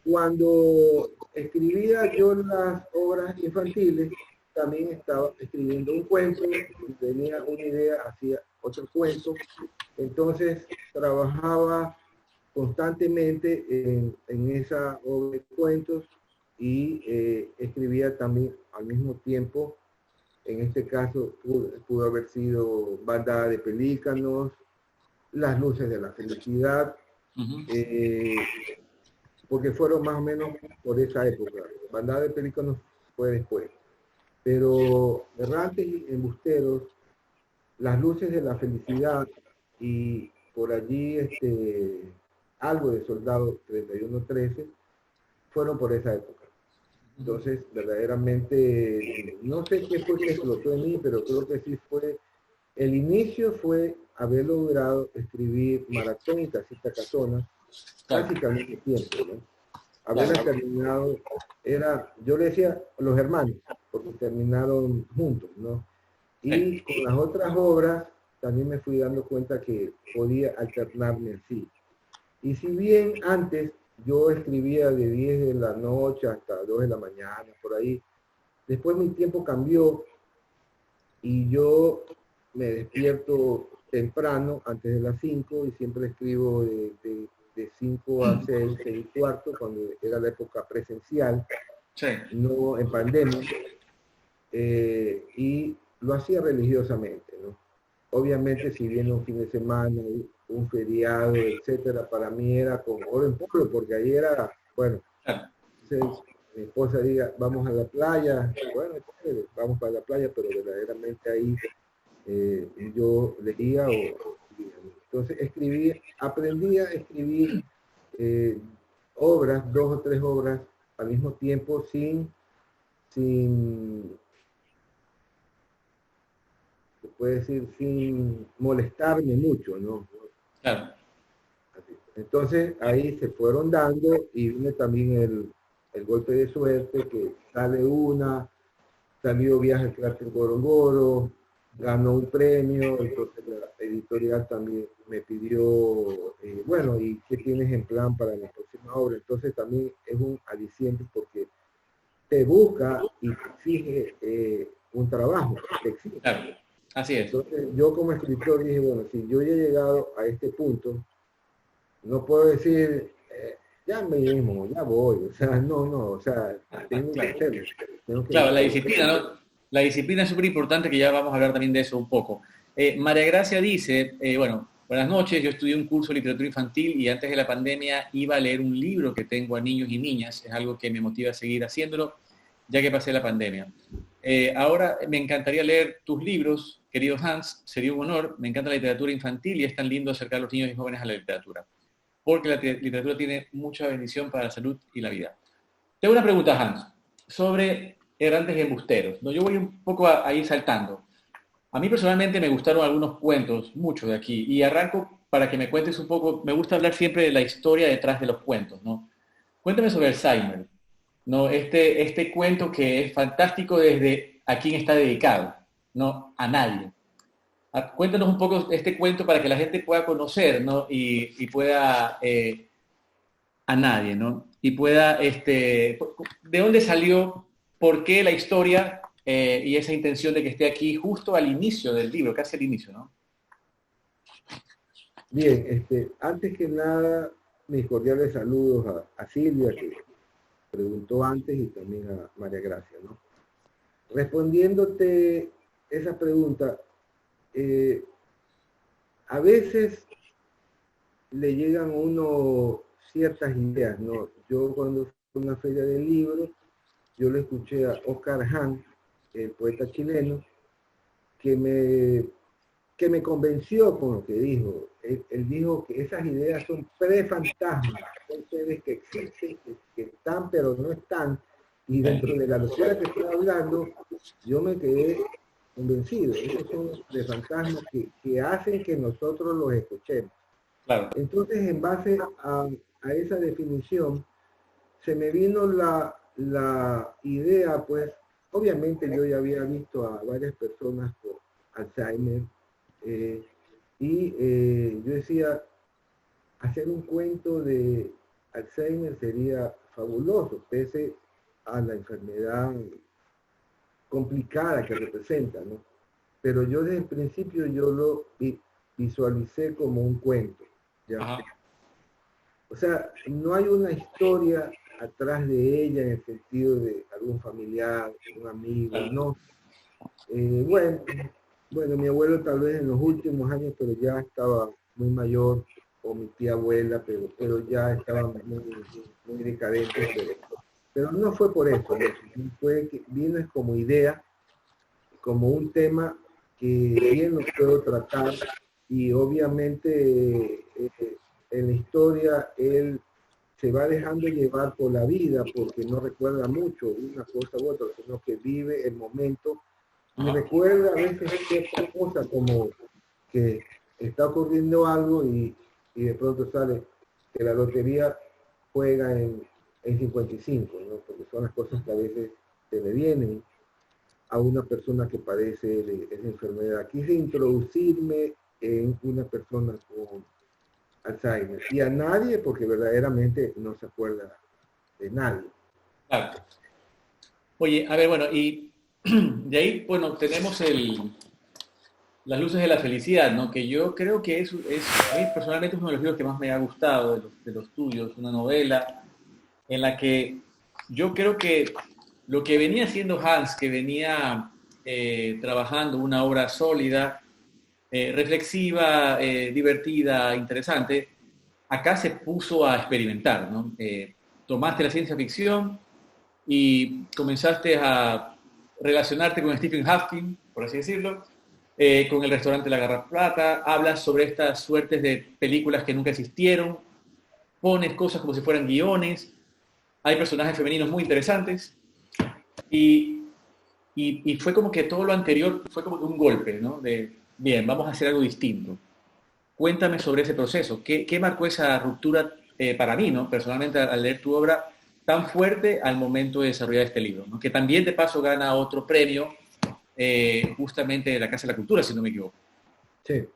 cuando escribía yo las obras infantiles, también estaba escribiendo un cuento, y tenía una idea, hacía otro cuento. Entonces, trabajaba constantemente en esa obra de cuentos y escribía también al mismo tiempo. En este caso, pudo haber sido Bandada de Pelícanos, Las Luces de la Felicidad, porque fueron más o menos por esa época. Bandada de Pelícanos fue después. Pero Errantes y Embusteros, Las Luces de la Felicidad y por allí algo de Soldado 3113 fueron por esa época. Entonces, verdaderamente, no sé qué fue que explotó en mí, pero creo que sí fue, el inicio fue haber logrado escribir Maratón y Casita Casona básicamente tiempo, ¿no? Haberla terminado, yo le decía los hermanos, porque terminaron juntos, ¿no? Y con las otras obras también me fui dando cuenta que podía alternarme así. Y si bien antes yo escribía de 10 de la noche hasta 2 de la mañana, por ahí, después mi tiempo cambió y yo me despierto temprano, antes de las 5, y siempre escribo de 5 a 6, 6 y cuarto, cuando era la época presencial, no en pandemia, y lo hacía religiosamente, ¿no? Obviamente, si viene un fin de semana, un feriado, etcétera, para mí era como oro en polvo, porque ahí era, bueno, entonces, mi esposa diga, vamos a la playa, bueno, vamos para la playa, pero verdaderamente ahí yo leía entonces aprendí a escribir obras, 2 o 3 obras al mismo tiempo sin se puede decir, sin molestarme mucho, ¿no?
Claro.
Así. Entonces ahí se fueron dando y viene también el golpe de suerte, que salió Viaje al Cráter Ngorongoro, ganó un premio, entonces la editorial también me pidió, bueno, ¿y qué tienes en plan para la próxima obra? Entonces también es un aliciente porque te busca y te exige un trabajo, te exige.
Claro, así es.
Entonces yo como escritor dije, bueno, si yo ya he llegado a este punto, no puedo decir, ya mismo, ya voy, o sea, no, o sea, tengo que hacerlo.
Claro, la disciplina, ¿no? La disciplina es súper importante, que ya vamos a hablar también de eso un poco. María Gracia dice, bueno, buenas noches, yo estudié un curso de literatura infantil y antes de la pandemia iba a leer un libro que tengo a niños y niñas, es algo que me motiva a seguir haciéndolo, ya que pasé la pandemia. Ahora me encantaría leer tus libros, querido Hans, sería un honor, me encanta la literatura infantil y es tan lindo acercar a los niños y jóvenes a la literatura, porque la literatura tiene mucha bendición para la salud y la vida. Tengo una pregunta, Hans, sobre Errantes y Embusteros. ¿No? Yo voy un poco a ir saltando. A mí personalmente me gustaron algunos cuentos, muchos de aquí, y arranco para que me cuentes un poco. Me gusta hablar siempre de la historia detrás de los cuentos, ¿no? Cuéntame sobre Alzheimer, ¿no? Este cuento que es fantástico desde a quién está dedicado, ¿no? A nadie. Cuéntanos un poco este cuento para que la gente pueda conocer, ¿no? Y pueda... a nadie, ¿no? Y pueda, ¿de dónde salió? ¿Por qué la historia y esa intención de que esté aquí justo al inicio del libro, casi al inicio, ¿no?
Bien, antes que nada, mis cordiales saludos a Silvia, que preguntó antes, y también a María Gracia, ¿no? Respondiéndote esa pregunta, a veces le llegan a uno ciertas ideas, ¿no? Yo cuando fui a una feria de libros, yo le escuché a Oscar Hahn, el poeta chileno, que me convenció con lo que dijo. Él dijo que esas ideas son pre-fantasmas, son seres que existen, que están pero no están, y dentro de la locura que estoy hablando, yo me quedé convencido. Esos son pre-fantasmas que hacen que nosotros los escuchemos.
Claro.
Entonces, en base a esa definición, se me vino la idea, pues, obviamente yo ya había visto a varias personas con Alzheimer, yo decía, hacer un cuento de Alzheimer sería fabuloso, pese a la enfermedad complicada que representa, ¿no? Pero yo desde el principio yo lo visualicé como un cuento, ¿ya?
Ajá.
O sea, no hay una historia atrás de ella en el sentido de algún familiar, un amigo, no. Bueno, mi abuelo tal vez en los últimos años, pero ya estaba muy mayor, o mi tía abuela, pero ya estaba muy decadente. Pero no fue por eso, ¿no? Fue que vino como idea, como un tema que bien lo puedo tratar, y obviamente en la historia él se va dejando llevar por la vida porque no recuerda mucho una cosa u otra, sino que vive el momento y recuerda a veces cierta cosa como que está ocurriendo algo y de pronto sale que la lotería juega en 55, ¿no? Porque son las cosas que a veces se le vienen a una persona que padece de esa enfermedad. Quise introducirme en una persona con Alzheimer y a nadie porque verdaderamente no se acuerda de nadie.
Claro. Oye, a ver, bueno, y de ahí, bueno, tenemos Las luces de la felicidad, ¿no? Que yo creo que es a mí personalmente es uno de los libros que más me ha gustado de los tuyos, una novela en la que yo creo que lo que venía haciendo Hans, que venía trabajando una obra sólida, reflexiva, divertida, interesante, acá se puso a experimentar, ¿no? Tomaste la ciencia ficción y comenzaste a relacionarte con Stephen Hawking, por así decirlo, con el restaurante La Garrapata, hablas sobre estas suertes de películas que nunca existieron, pones cosas como si fueran guiones, hay personajes femeninos muy interesantes, y fue como que todo lo anterior fue como un golpe, ¿no? De, bien, vamos a hacer algo distinto. Cuéntame sobre ese proceso. ¿Qué marcó esa ruptura para mí, ¿no? Personalmente, al leer tu obra tan fuerte al momento de desarrollar este libro, ¿no? Que también de paso gana otro premio justamente de la Casa de la Cultura, si no me equivoco.
Sí.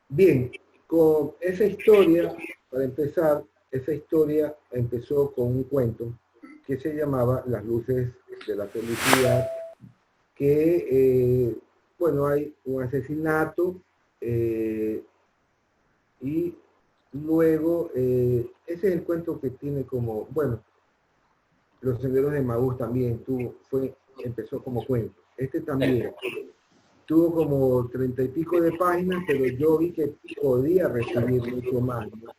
Bien, con esa historia, para empezar, esa historia empezó con un cuento que se llamaba Las luces de la felicidad, que, bueno, hay un asesinato y luego, ese es el cuento que tiene como, bueno, Los senderos de Maús también empezó como cuento. Este también tuvo como 30 y pico de páginas, pero yo vi que podía recibir mucho más, ¿no?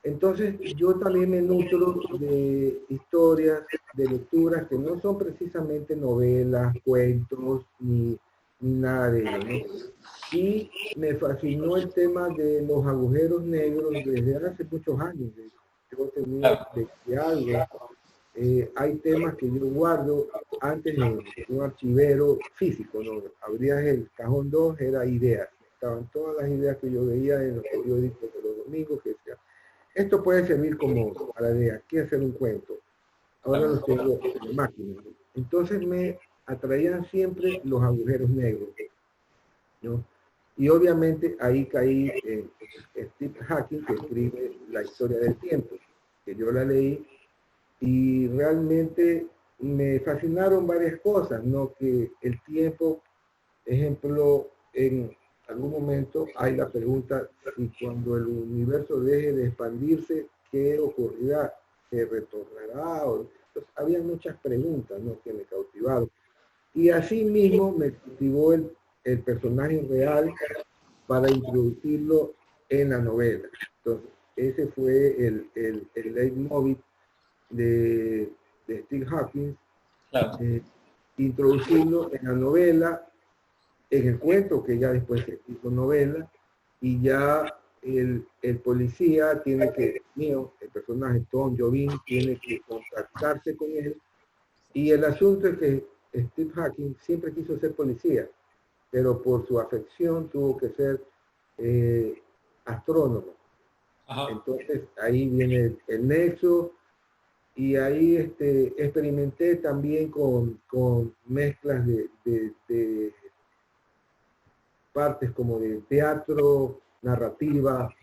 Entonces yo también me nutro de historias, de lecturas que no son precisamente novelas, cuentos, ni nada de ello, ¿no? Y me fascinó el tema de los agujeros negros desde hace muchos años. Yo tenía de algo. Hay temas que yo guardo antes en un archivero físico, ¿no? Abrías el cajón 2, era ideas. Estaban todas las ideas que yo veía en los periódicos de los domingos, que decía, esto puede servir como para de aquí hacer un cuento. Ahora los tengo en la máquina, ¿no? Entonces me atraían siempre los agujeros negros, ¿no? Y obviamente ahí caí en Steve Hawking, que escribe La historia del tiempo, que yo la leí, y realmente me fascinaron varias cosas, ¿no? Que el tiempo, ejemplo, en algún momento hay la pregunta si cuando el universo deje de expandirse, ¿qué ocurrirá? ¿Se retornará? Entonces, había muchas preguntas, ¿no? Que me cautivaron. Y así mismo me cautivó el personaje real para introducirlo en la novela. Entonces, ese fue el leitmotiv de Steve Hawking,
Claro.
introducirlo en la novela, en el cuento, que ya después se hizo novela, y ya el policía tiene que, el personaje Tom Jobim, tiene que contactarse con él, y el asunto es que Steve Hawking siempre quiso ser policía, pero por su afección tuvo que ser astrónomo. Ajá. Entonces ahí viene el nexo, y ahí experimenté también con mezclas de partes como de teatro, narrativa.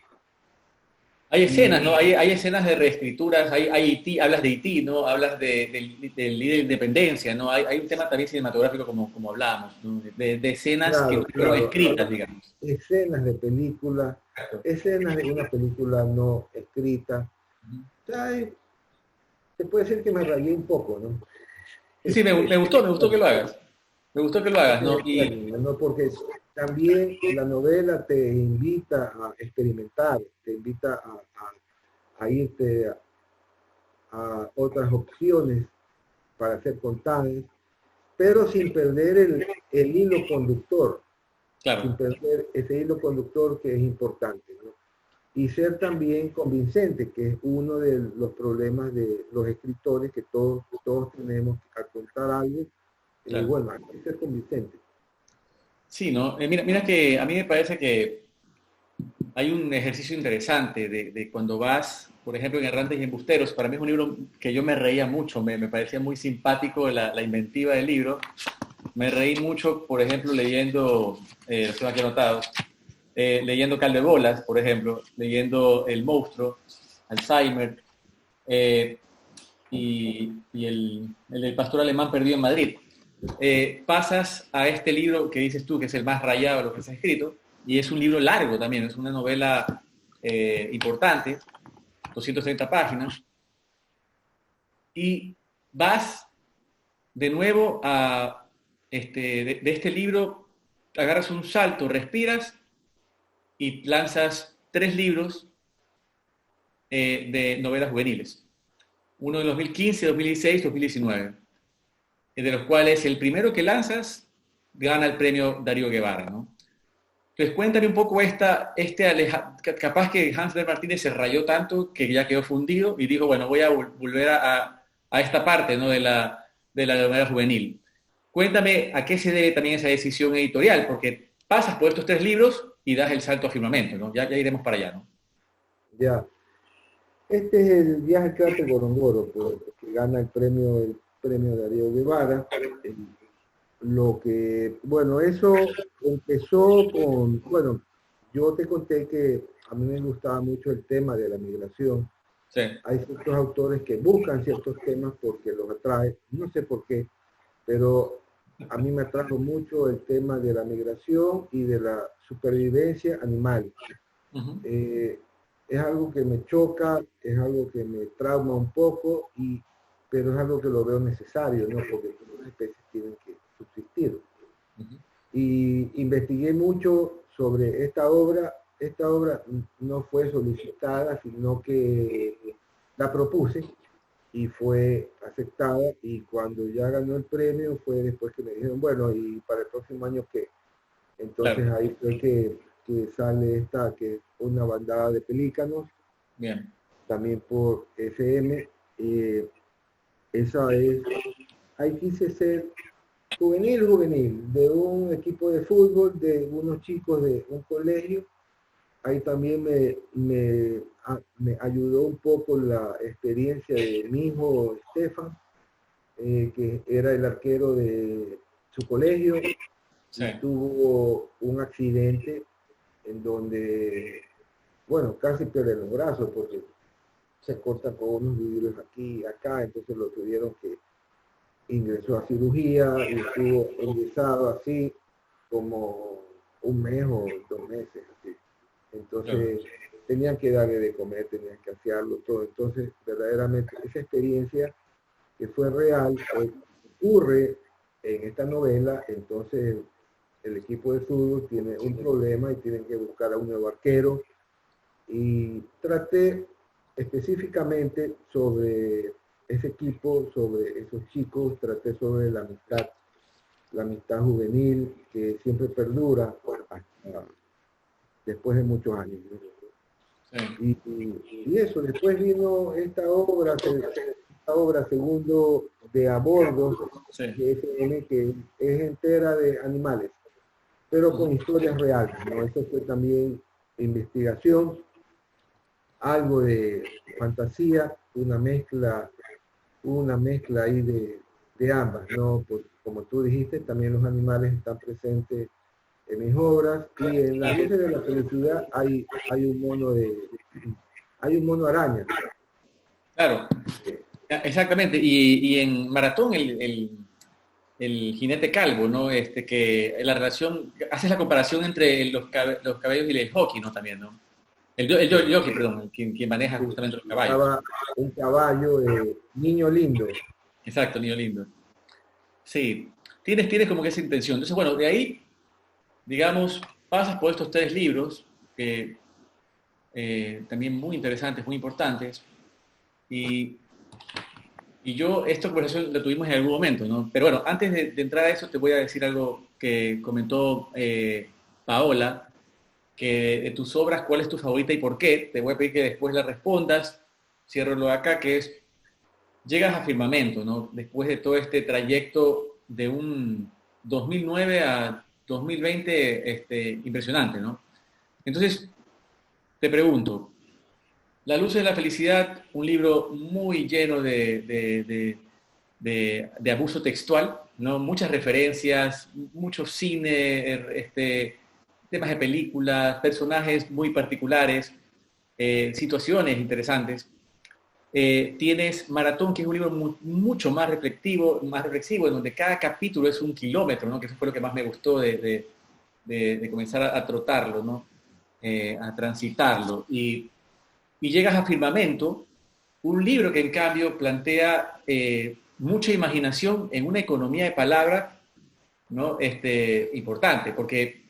Hay escenas, ¿no? Hay escenas de reescrituras, hablas de E.T., ¿no? Hablas del líder de independencia, ¿no? Hay un tema también cinematográfico como hablábamos, ¿no? De escenas claro, que no fueron escritas, digamos.
Escenas de película, escenas de una película no escrita. O sea, se puede decir que me rayé un poco, ¿no?
Sí, me gustó que lo hagas. Me gustó que lo hagas, ¿no?
No, porque también la novela te invita a experimentar, te invita a irte a otras opciones para ser contadas, pero sin perder el hilo conductor. Claro. Sin perder ese hilo conductor que es importante, ¿no? Y ser también convincente, que es uno de los problemas de los escritores, que todos tenemos que contar algo. Claro. Y bueno, hay que ser convincente.
Sí, ¿no? Mira que a mí me parece que hay un ejercicio interesante de cuando vas, por ejemplo, en Errantes y Embusteros. Para mí es un libro que yo me reía mucho, me parecía muy simpático la inventiva del libro. Me reí mucho, por ejemplo, leyendo, los tengo aquí anotados, leyendo Caldebolas, por ejemplo, leyendo El monstruo, Alzheimer, y el pastor alemán perdido en Madrid. Pasas a este libro que dices tú que es el más rayado de lo que se ha escrito, y es un libro largo también, es una novela importante, 230 páginas, y vas de nuevo a de este libro, agarras un salto, respiras y lanzas 3 libros de novelas juveniles. Uno de 2015, 2016, 2019. De los cuales el primero que lanzas gana el premio Darío Guevara, ¿no? Entonces cuéntame un poco capaz que Hans Werner Martínez se rayó tanto que ya quedó fundido y dijo, bueno, voy a volver a esta parte, ¿no? de la novela juvenil. Cuéntame a qué se debe también esa decisión editorial, porque pasas por estos 3 libros y das el salto a Firmamento, ¿no? Ya iremos para allá, ¿no?
Ya. Este es el viaje al cráter Gorongoro, que gana el premio premio Darío Guevara. Lo que, bueno, eso empezó con, bueno, yo te conté que a mí me gustaba mucho el tema de la migración.
Sí.
Hay ciertos autores que buscan ciertos temas porque los atrae, no sé por qué, pero a mí me atrajo mucho el tema de la migración y de la supervivencia animal.
Uh-huh.
Es algo que me choca, es algo que me trauma un poco, pero es algo que lo veo necesario, ¿no? Porque todas las especies tienen que subsistir. Uh-huh. Y investigué mucho sobre esta obra. Esta obra no fue solicitada, sino que la propuse y fue aceptada, y cuando ya ganó el premio fue después que me dijeron, bueno, ¿y para el próximo año qué? Entonces claro, ahí fue que sale esta, que es una bandada de pelícanos.
Bien.
También por FM. Esa es, ahí quise ser juvenil, de un equipo de fútbol, de unos chicos de un colegio. Ahí también me ayudó un poco la experiencia de mi hijo Estefan, que era el arquero de su colegio. Sí. Y tuvo un accidente en donde, bueno, casi pierde los brazos porque se corta con unos vidrios aquí y acá, entonces lo tuvieron que ingresó a cirugía y estuvo enyesado así como un mes o 2 meses así. Entonces tenían que darle de comer, tenían que asearlo todo. Entonces verdaderamente esa experiencia que fue real ocurre en esta novela. Entonces el equipo de fútbol tiene un problema y tienen que buscar a un nuevo arquero, y traté específicamente sobre ese equipo, sobre esos chicos, traté sobre la amistad juvenil que siempre perdura hasta después de muchos años, ¿no? Sí. Y eso, después vino esta obra Segundo de a bordo, sí, que es entera de animales, pero con historias reales, ¿no? Eso fue también investigación, algo de fantasía, una mezcla ahí de ambas, ¿no? Pues, como tú dijiste, también los animales están presentes en mis obras, y en Las Luces de la Felicidad hay un mono araña.
Claro, exactamente, y en Maratón el jinete calvo, ¿no? Que la relación, haces la comparación entre los caballos y el hockey, ¿no? También, ¿no? El jockey, perdón, quien maneja justamente los caballos.
Un caballo, niño lindo.
Exacto, niño lindo. Sí, tienes como que esa intención. Entonces, bueno, de ahí, digamos, pasas por estos 3 libros, que también muy interesantes, muy importantes, y yo, esta conversación la tuvimos en algún momento, ¿no? Pero bueno, antes de entrar a eso, te voy a decir algo que comentó Paola, que de tus obras, ¿cuál es tu favorita y por qué? Te voy a pedir que después la respondas. Cierro lo de acá, que es, llegas a Firmamento, ¿no? Después de todo este trayecto de un 2009 a 2020 impresionante, ¿no? Entonces, te pregunto, La Luz de la Felicidad, un libro muy lleno de abuso textual, ¿no? Muchas referencias, mucho cine, temas de películas, personajes muy particulares, situaciones interesantes. Tienes Maratón, que es un libro mucho más reflexivo, en donde cada capítulo es 1 kilómetro, ¿no? Que eso fue lo que más me gustó de comenzar a trotarlo, ¿no? A transitarlo. Y llegas a Firmamento, un libro que en cambio plantea mucha imaginación en una economía de palabras, ¿no? Importante, porque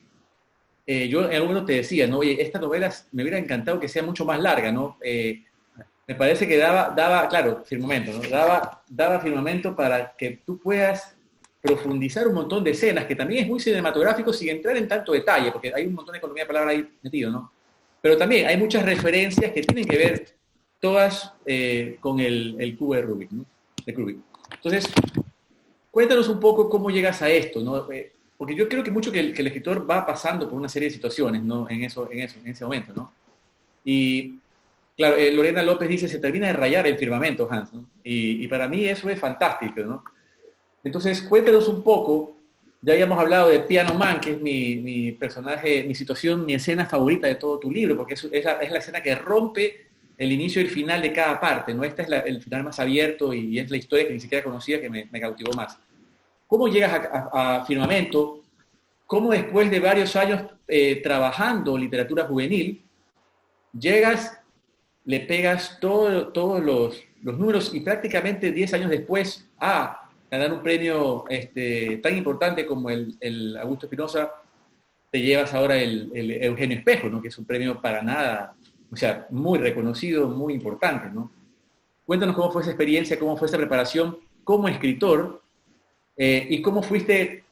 yo en algún momento te decía, ¿no? Oye, esta novela me hubiera encantado que sea mucho más larga, ¿no? Me parece que daba claro, Firmamento, ¿no? Daba Firmamento para que tú puedas profundizar un montón de escenas, que también es muy cinematográfico sin entrar en tanto detalle, porque hay un montón de economía de palabras ahí metido, ¿no? Pero también hay muchas referencias que tienen que ver todas con el cubo de Rubik, ¿no? De Rubik. Entonces, cuéntanos un poco cómo llegas a esto, ¿no? Porque yo creo que mucho que el escritor va pasando por una serie de situaciones, ¿no? En ese momento, ¿no? Y Claro, Lorena López dice, se termina de rayar el firmamento, Hans, ¿no? Y para mí eso es fantástico, ¿no? Entonces, cuéntanos un poco, ya habíamos hablado de Piano Man, que es mi personaje, mi situación, mi escena favorita de todo tu libro, porque es la escena que rompe el inicio y el final de cada parte, ¿no? Este es el final más abierto y es la historia que ni siquiera conocía que me cautivó más. ¿Cómo llegas a Firmamento? ¿Cómo después de varios años trabajando literatura juvenil, llegas, le pegas todos los números y prácticamente 10 años después a ganar un premio tan importante como el Augusto Espinosa, te llevas ahora el Eugenio Espejo, ¿no? Que es un premio para nada, o sea, muy reconocido, muy importante, ¿no? Cuéntanos cómo fue esa experiencia, cómo fue esa preparación como escritor y cómo fuiste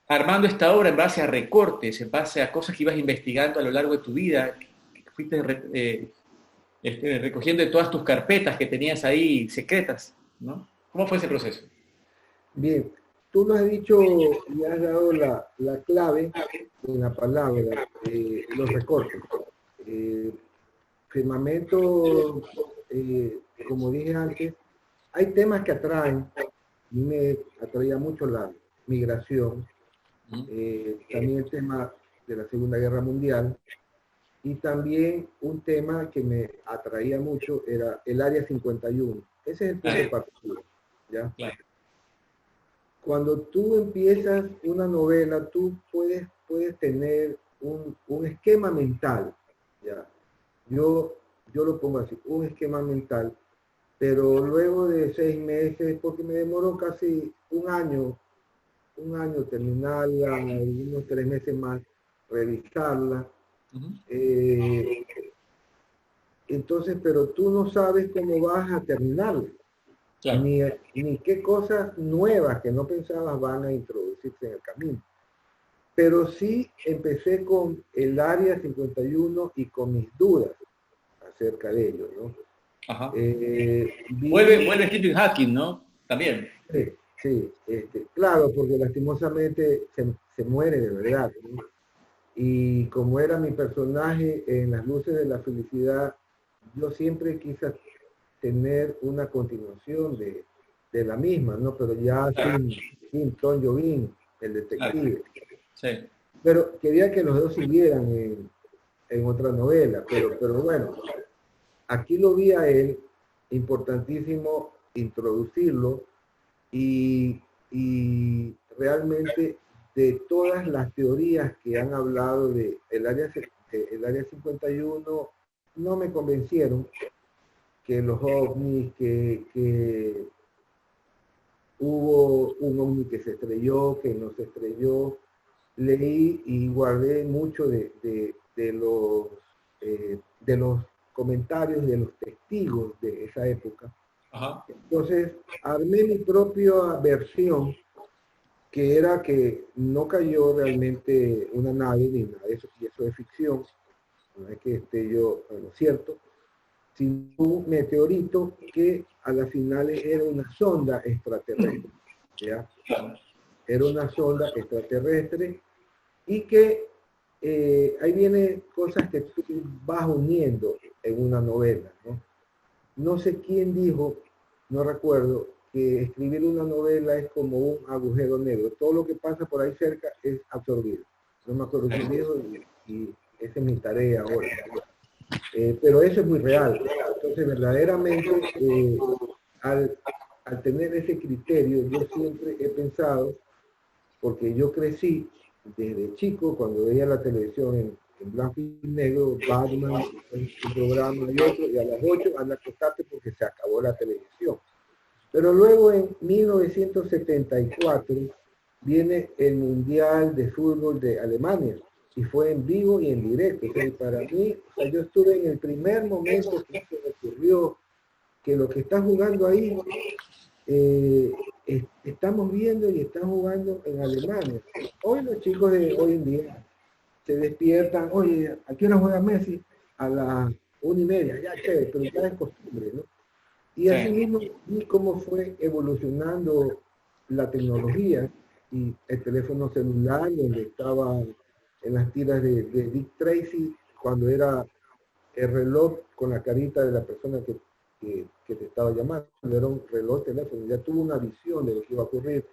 armando esta obra en base a recortes, en base a cosas que ibas investigando a lo largo de tu vida, que fuiste recogiendo de todas tus carpetas que tenías ahí secretas, ¿no? ¿Cómo fue ese proceso?
Bien, tú lo has dicho y has dado la clave en la palabra, los recortes. Firmamento, como dije antes, hay temas que atraen. Me atraía mucho la migración, también el tema de la Segunda Guerra Mundial, y también un tema que me atraía mucho era el Área 51. Ese es el punto de partida, ¿ya?
Claro.
Cuando tú empiezas una novela, tú puedes tener un esquema mental, ¿ya? Yo lo pongo así, un esquema mental, pero luego de 6 meses, porque me demoró casi un año terminarla, unos 3 meses más, revisarla. Entonces, pero tú no sabes cómo vas a terminarla. Claro. Ni qué cosas nuevas que no pensabas van a introducirse en el camino. Pero sí empecé con el Área 51 y con mis dudas acerca de ello, ¿no?
Ajá. Vuelve Stephen Hawking, ¿no? También.
Sí, claro, porque lastimosamente se muere de verdad, ¿no? Y como era mi personaje en Las Luces de la Felicidad, yo siempre quise tener una continuación de la misma, ¿no? Pero ya sin Tom Jobim, el detective.
Sí.
Pero quería que los dos siguieran en otra novela, pero bueno, aquí lo vi a él, importantísimo introducirlo y realmente de todas las teorías que han hablado de el área 51 no me convencieron que los ovnis, que hubo un ovni que se estrelló, que no se estrelló. Leí y guardé mucho de los comentarios de los testigos de esa época. Ajá. Entonces armé mi propia versión, que era que no cayó realmente una nave ni nada de eso, y eso es ficción, no es que esté yo en lo cierto, sino un meteorito que a las finales era una sonda extraterrestre, ¿ya? Era una sonda extraterrestre y que ahí vienen cosas que tú vas uniendo en una novela, ¿no? No sé quién dijo, no recuerdo, que escribir una novela es como un agujero negro. Todo lo que pasa por ahí cerca es absorbido. No me acuerdo quién dijo y esa es mi tarea ahora. Pero eso es muy real. Entonces, verdaderamente, al tener ese criterio, yo siempre he pensado, porque yo crecí desde chico, cuando veía la televisión en blanco y negro, Batman, un programa y otro, y a las 8 anda a acostarte porque se acabó la televisión. Pero luego en 1974 viene el Mundial de Fútbol de Alemania, y fue en vivo y en directo. O sea, para mí, o sea, yo estuve en el primer momento que se me ocurrió que lo que está jugando ahí, estamos viendo y están jugando en Alemania. Hoy los chicos de hoy en día se despiertan, oye, ¿a qué hora juega Messi? A las 1:30, ya chévere, pero ya es costumbre, ¿no? Y así mismo vi cómo fue evolucionando la tecnología y el teléfono celular, donde estaba en las tiras de Dick Tracy, cuando era el reloj con la carita de la persona que te estaba llamando, era un reloj teléfono, ya tuvo una visión de lo que iba a ocurrir.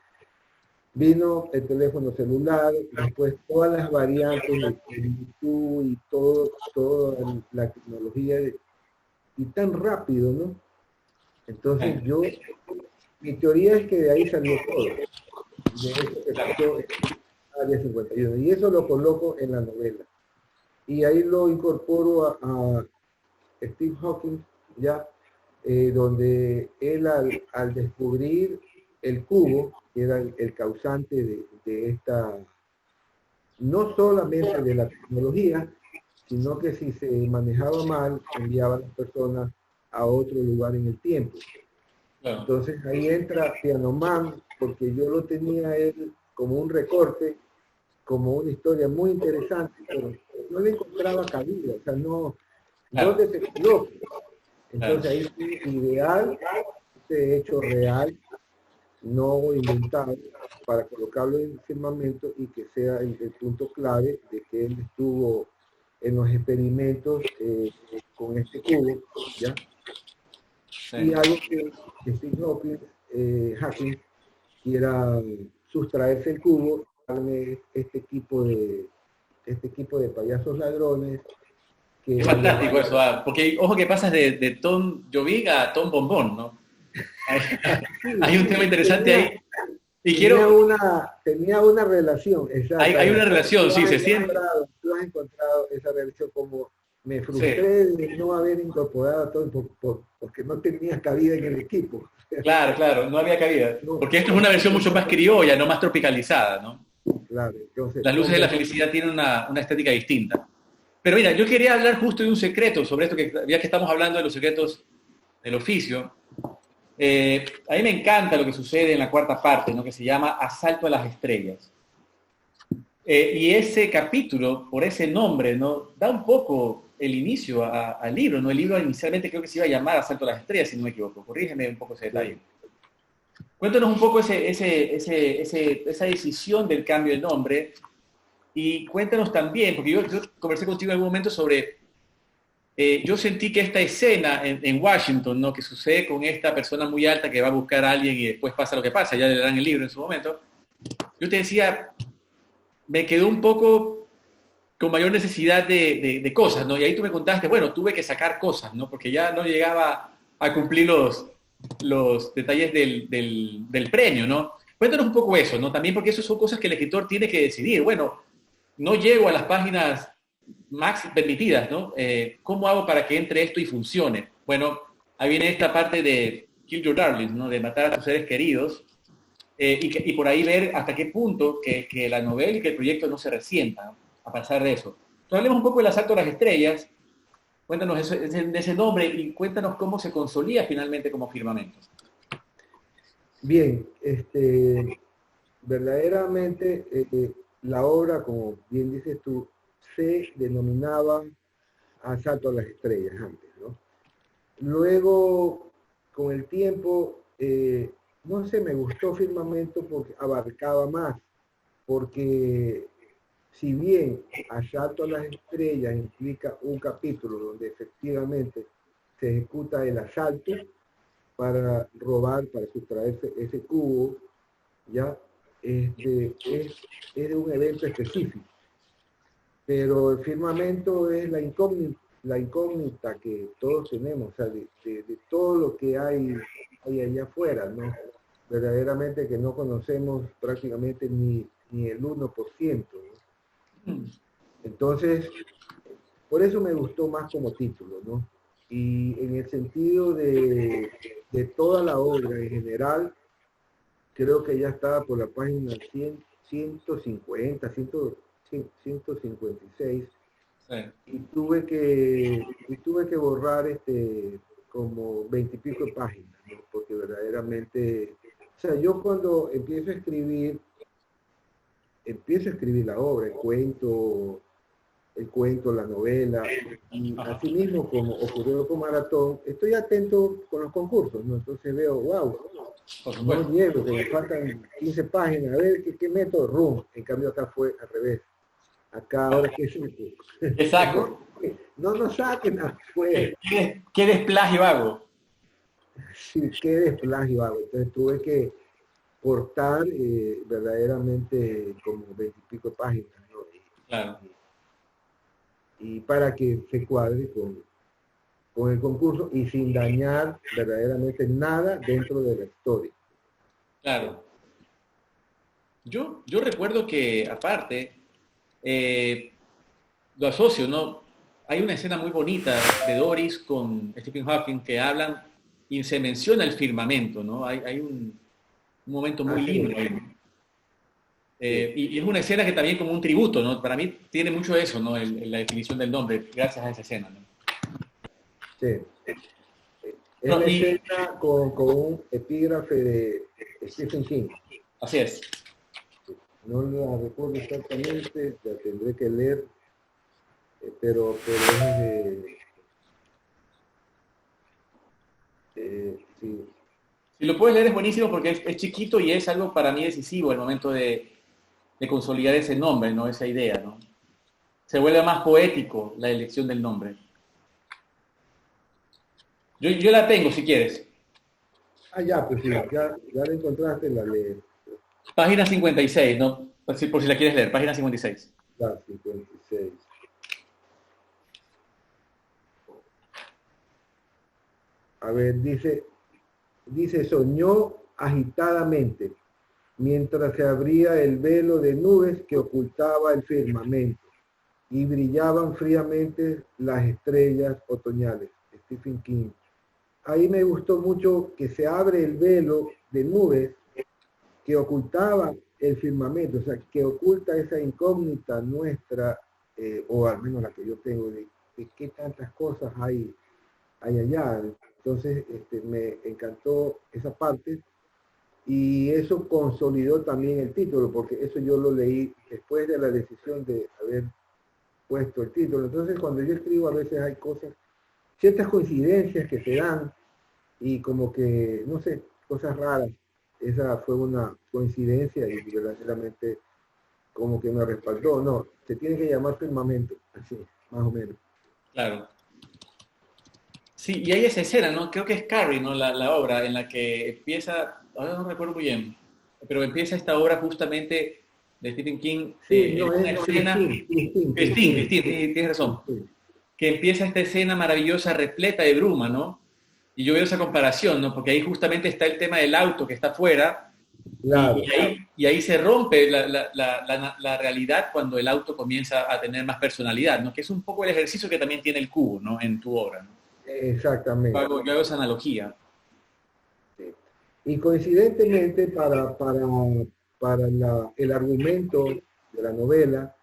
Vino el teléfono celular, después todas las variantes de YouTube y toda la tecnología, y tan rápido, ¿no? Entonces mi teoría es que de ahí salió todo, de eso que pasó en Área 51, y eso lo coloco en la novela. Y ahí lo incorporo a Steve Hawking, ya, donde él al descubrir el cubo, que era el causante de esta, no solamente de la tecnología, sino que si se manejaba mal, enviaba a las personas a otro lugar en el tiempo. Claro. Entonces ahí entra Piano Man, porque yo lo tenía él como un recorte, como una historia muy interesante, pero no le encontraba cabida, o sea, no, ¿dónde te equivocas? Entonces ahí fue ideal, este hecho real, no inventado, para colocarlo en el firmamento y que sea el punto clave de que él estuvo en los experimentos con este cubo, ¿ya? Sí. Y algo que Steve Hawking quiera sustraerse el cubo, darle este equipo de payasos ladrones.
Es fantástico eso, porque ojo que pasas de Tom Jobim a Tom Bombón, ¿no? Hay un tema interesante ahí. Y
tenía una relación, exacto.
Hay una relación, sí, se siente.
Tú has encontrado esa relación, como me frustré de no haber incorporado a todo porque no tenía cabida en el equipo.
Claro, no había cabida. Porque esto es una versión mucho más criolla, no más tropicalizada, ¿no?
Claro, entonces,
Las luces de la felicidad tienen una estética distinta. Pero mira, yo quería hablar justo de un secreto, sobre esto, ya que estamos hablando de los secretos del oficio. A mí me encanta lo que sucede en la cuarta parte, ¿no? Que se llama Asalto a las Estrellas. Y ese capítulo, por ese nombre, ¿no? Da un poco el inicio al libro, ¿no? El libro inicialmente creo que se iba a llamar Asalto a las Estrellas, si no me equivoco. Corrígeme un poco ese detalle. Cuéntanos un poco esa decisión del cambio de nombre, y cuéntanos también, porque yo conversé contigo en algún momento sobre... yo sentí que esta escena en Washington, ¿no? Que sucede con esta persona muy alta que va a buscar a alguien y después pasa lo que pasa, ya le dan el libro en su momento, yo te decía, me quedó un poco con mayor necesidad de cosas, ¿no? Y ahí tú me contaste, bueno, tuve que sacar cosas, ¿no? Porque ya no llegaba a cumplir los detalles del premio, ¿no? Cuéntanos un poco eso, ¿no? También porque eso son cosas que el escritor tiene que decidir. Bueno, no llego a las páginas max permitidas, ¿no? ¿Cómo hago para que entre esto y funcione? Bueno, ahí viene esta parte de Kill Your Darlings, ¿no? De matar a tus seres queridos, y por ahí ver hasta qué punto que la novela y que el proyecto no se resientan a pasar de eso. Entonces, hablemos un poco del Asalto a las Estrellas. Cuéntanos de ese nombre y cuéntanos cómo se consolida finalmente como Firmamento.
Bien, verdaderamente la obra, como bien dices tú, se denominaba Asalto a las Estrellas antes, ¿no? Luego, con el tiempo, no sé, me gustó Firmamento porque abarcaba más, porque si bien Asalto a las Estrellas implica un capítulo donde efectivamente se ejecuta el asalto para robar, para sustraerse ese cubo, ya es un evento específico. Pero el firmamento es la incógnita que todos tenemos, o sea, de todo lo que hay allá afuera, ¿no? Verdaderamente que no conocemos prácticamente ni el 1%, ¿no? Entonces, por eso me gustó más como título, ¿no? Y en el sentido de toda la obra en general, creo que ya estaba por la página 150, 156, sí. y tuve que borrar como 20 y pico de páginas, ¿no? Porque verdaderamente, o sea, yo cuando empiezo a escribir la obra, el cuento, la novela, y así mismo como ocurrió con Maratón, estoy atento con los concursos, ¿no? Entonces veo, wow, no llego, que me faltan 15 páginas, a ver qué meto, rum. En cambio acá fue al revés. Acá ahora que es
exacto.
no nos saquen afuera.
¿Qué desplagio hago?
Sí, qué desplagio hago. Entonces tuve que cortar verdaderamente como 20 y pico páginas, ¿no?
Claro.
Y para que se cuadre con el concurso y sin dañar verdaderamente nada dentro de la historia.
Claro. Yo recuerdo que, aparte, lo asocio, ¿no? Hay una escena muy bonita de Doris con Stephen Hawking que hablan y se menciona el firmamento, ¿no? Hay un momento muy lindo ahí. Y es una escena que también como un tributo, ¿no? Para mí tiene mucho eso, ¿no? La definición del nombre, gracias a esa escena, ¿no?
Sí. Es la escena con un epígrafe de Stephen King.
Así es.
No la recuerdo exactamente, la tendré que leer, pero es sí.
Si lo puedes leer es buenísimo porque es chiquito y es algo para mí decisivo el momento de consolidar ese nombre, ¿no? Esa idea, ¿no? Se vuelve más poético la elección del nombre. Yo la tengo, si quieres.
Ya, pues sí, ya la encontraste, la lees.
Página 56, ¿no? Por si la quieres leer, página 56.
La 56. A ver, dice, soñó agitadamente, mientras se abría el velo de nubes que ocultaba el firmamento, y brillaban fríamente las estrellas otoñales. Stephen King. Ahí me gustó mucho que se abre el velo de nubes que ocultaba el firmamento, o sea, que oculta esa incógnita nuestra, o al menos la que yo tengo, de qué tantas cosas hay allá. Entonces, me encantó esa parte y eso consolidó también el título, porque eso yo lo leí después de la decisión de haber puesto el título. Entonces, cuando yo escribo, a veces hay ciertas coincidencias que se dan y como que, no sé, cosas raras. Esa fue una coincidencia y verdaderamente como que me respaldó. No, se tiene que llamar firmamento, así, más o menos.
Claro. Sí, y hay esa escena, ¿no? Creo que es Carrie, ¿no? La obra en la que empieza, ahora no recuerdo muy bien, pero empieza esta obra justamente de Stephen King.
Sí, no,
una escena... Christine, tienes razón. Sí. Que empieza esta escena maravillosa, repleta de bruma, ¿no? Y yo veo esa comparación, ¿no? Porque ahí justamente está el tema del auto que está afuera, claro, y ahí se rompe la realidad cuando el auto comienza a tener más personalidad, ¿no? Que es un poco el ejercicio que también tiene el cubo, ¿no? En tu obra, ¿no?
Exactamente.
Yo hago esa analogía.
Sí. Y coincidentemente para el argumento de la novela,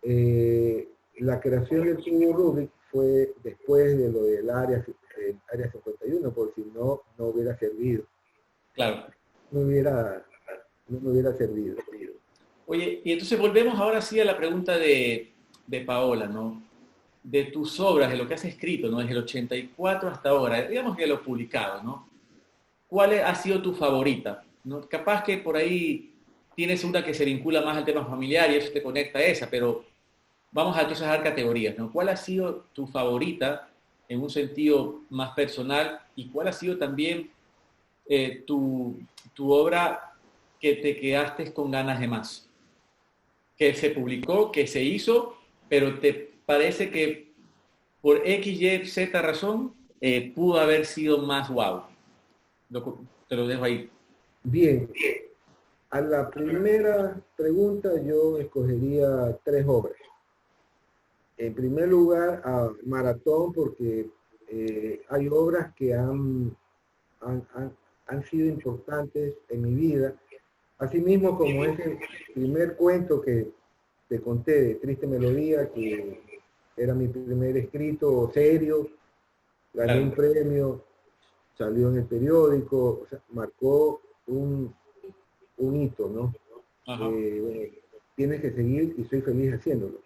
la creación del cubo Rubik fue después de lo del área 51, por si no hubiera servido.
Claro.
No me hubiera servido.
Oye, y entonces volvemos ahora sí a la pregunta de Paola, ¿no? De tus obras, de lo que has escrito, ¿no? Desde el 84 hasta ahora, digamos que lo publicado, ¿no? ¿Cuál ha sido tu favorita? ¿No? Capaz que por ahí tienes una que se vincula más al tema familiar y eso te conecta a esa, pero vamos a entonces a dar categorías, ¿no? ¿Cuál ha sido tu favorita en un sentido más personal y cuál ha sido también tu obra que te quedaste con ganas de más? Que se publicó, que se hizo, pero te parece que por X, Y, Z razón pudo haber sido más wow. Te lo dejo ahí.
Bien. A la primera pregunta yo escogería 3 obras. En primer lugar, a Maratón, porque hay obras que han sido importantes en mi vida. Asimismo, como ese primer cuento que te conté de Triste Melodía, que era mi primer escrito serio, gané un premio, salió en el periódico, o sea, marcó un hito, ¿no? Bueno, tienes que seguir y soy feliz haciéndolo.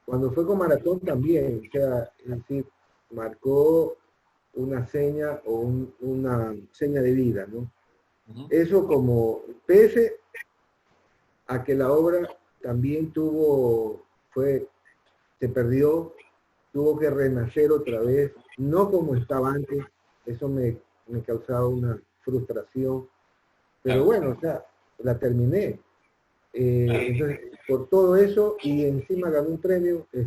Cuando fue con Maratón también, o sea, es decir, marcó una seña o una seña de vida, ¿no? Eso como, pese a que la obra también se perdió, tuvo que renacer otra vez, no como estaba antes. Eso me causaba una frustración. Pero bueno, o sea, la terminé. Entonces, por todo eso, y encima gané un premio, es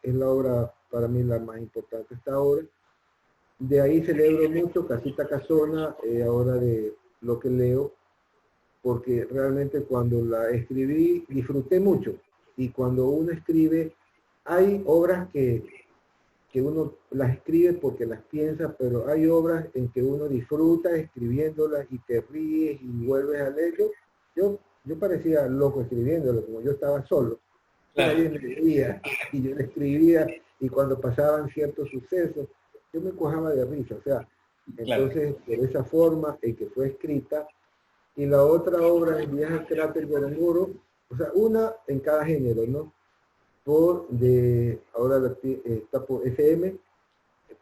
la obra para mí la más importante hasta ahora. De ahí celebro mucho Casita Casona, ahora de lo que leo, porque realmente cuando la escribí disfruté mucho. Y cuando uno escribe, hay obras que uno las escribe porque las piensa, pero hay obras en que uno disfruta escribiéndolas y te ríes y vuelves a leerlo. Yo parecía loco escribiéndolo, como yo estaba solo. Nadie me leía y yo le escribía, y cuando pasaban ciertos sucesos, yo me cuajaba de risa. O sea, entonces, de esa forma, el que fue escrita, y la otra obra es Viaje al cráter Gorongoro, o sea, una en cada género, ¿no? Ahora está por FM,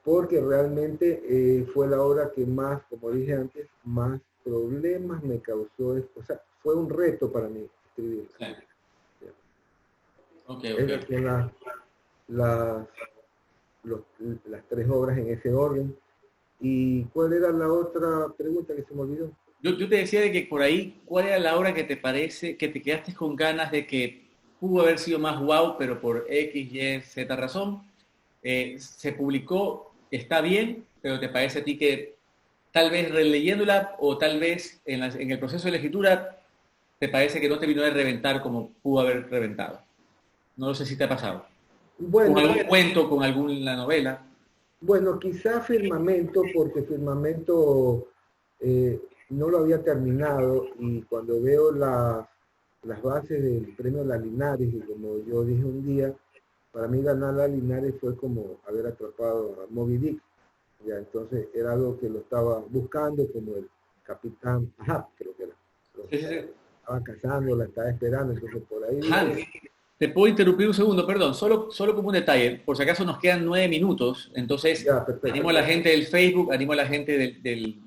porque realmente fue la obra que más, como dije antes, más problemas me causó. O sea, fue un reto para mí escribir. Esas son las tres obras en ese orden. ¿Y cuál era la otra pregunta que se me olvidó?
Yo te decía de que por ahí, ¿cuál era la obra que te parece, que te quedaste con ganas de que pudo haber sido más wow, pero por X, Y, Z razón, se publicó, está bien, pero te parece a ti que tal vez releyéndola o tal vez en el proceso de la escritura te parece que no te vino a reventar como pudo haber reventado? No lo sé si te ha pasado.
Bueno,
con algún cuento, con alguna novela.
Bueno, quizá Firmamento, porque Firmamento no lo había terminado, y cuando veo las bases del premio La Linares, y como yo dije un día, para mí ganar La Linares fue como haber atrapado a Moby Dick. Ya, entonces era algo que lo estaba buscando, como el capitán Ahab, creo que era. Estaba cazando, la estaba esperando, entonces por ahí...
Te puedo interrumpir un segundo, perdón, solo como un detalle, por si acaso nos quedan 9 minutos, entonces ya, animo a la gente del Facebook, animo a la gente del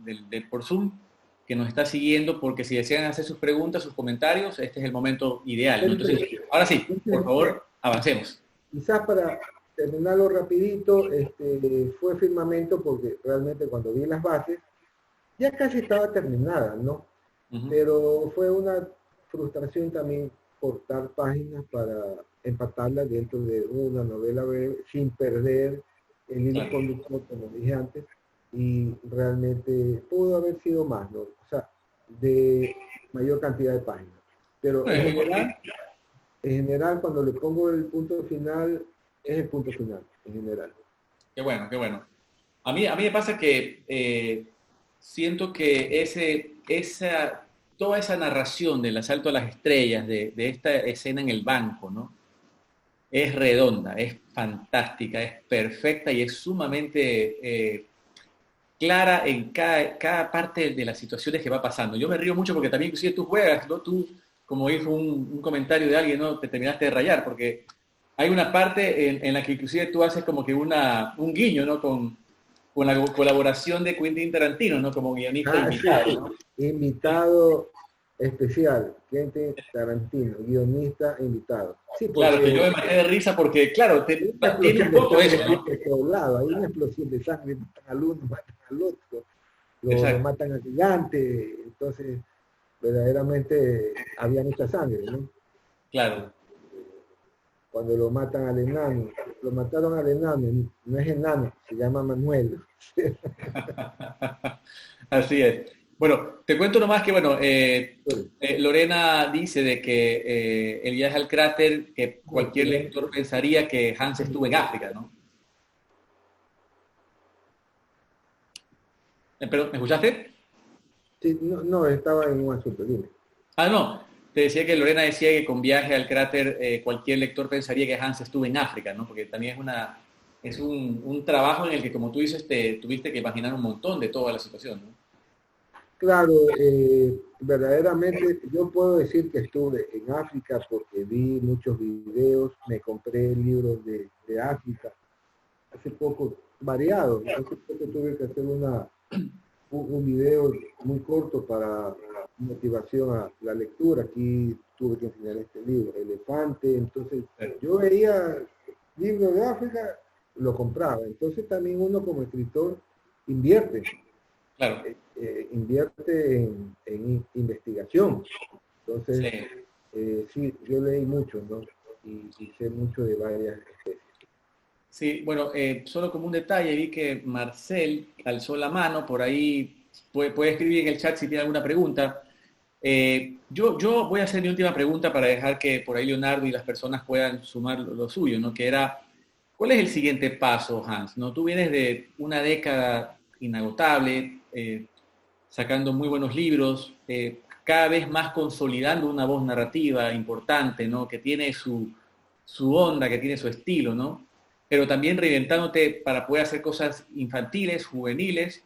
por Zoom que nos está siguiendo, porque si desean hacer sus preguntas, sus comentarios, este es el momento ideal, ¿no? Entonces, ahora sí, por favor, avancemos.
Quizás para terminarlo rapidito, fue Firmamento porque realmente cuando vi las bases, ya casi estaba terminada, ¿no? Pero fue una frustración también cortar páginas para empatarlas dentro de una novela breve sin perder el hilo conductor, como dije antes, y realmente pudo haber sido más, ¿no? O sea, de mayor cantidad de páginas. Pero en general, cuando le pongo el punto final, es el punto final, en general.
Qué bueno, qué bueno. A mí me pasa que siento que toda esa narración del asalto a las estrellas, de esta escena en el banco, ¿no? Es redonda, es fantástica, es perfecta y es sumamente clara en cada parte de las situaciones que va pasando. Yo me río mucho porque también, inclusive tú juegas, ¿no? Tú, como dijo un comentario de alguien, ¿no? Te terminaste de rayar, porque hay una parte en la que inclusive tú haces como que un guiño, ¿no? Con la colaboración de Quentin Tarantino, ¿no? Como guionista invitado,
sí.
¿no?
Invitado especial, Quentin Tarantino, guionista invitado. Sí, porque,
claro, que yo me maté de risa porque, claro, tiene un poco eso, ¿no?
Hay una explosión de sangre, matan al uno, matan al otro, lo matan al gigante, entonces verdaderamente había mucha sangre, ¿no?
Claro.
Cuando lo matan al enano, lo mataron al enano, no es enano, se llama Manuel.
Así es. Bueno, te cuento nomás que, bueno, Lorena dice de que el viaje al cráter, que cualquier lector pensaría que Hans estuvo en África, ¿no? ¿Perdón, me escuchaste?
Sí, no, estaba en un asunto, dime.
No, te decía que Lorena decía que con viaje al cráter cualquier lector pensaría que Hans estuvo en África, ¿no? Porque también es un trabajo en el que, como tú dices, tuviste que imaginar un montón de toda la situación, ¿no?
Claro, verdaderamente yo puedo decir que estuve en África porque vi muchos videos, me compré libros de África, hace poco, variados, hace poco tuve que hacer un video muy corto para motivación a la lectura. Aquí tuve que enseñar este libro, Elefante. Entonces yo veía libro de África, lo compraba. Entonces también uno como escritor invierte.
Claro.
Invierte en investigación. Entonces, sí, yo leí mucho, ¿no? Y sé mucho de varias especies.
Sí, bueno, solo como un detalle, vi que Marcel alzó la mano, por ahí puede escribir en el chat si tiene alguna pregunta. Yo voy a hacer mi última pregunta para dejar que por ahí Leonardo y las personas puedan sumar lo suyo, ¿no? Que era, ¿cuál es el siguiente paso, Hans? ¿No? Tú vienes de una década inagotable, sacando muy buenos libros, cada vez más consolidando una voz narrativa importante, ¿no? Que tiene su onda, que tiene su estilo, ¿no? Pero también reinventándote para poder hacer cosas infantiles, juveniles,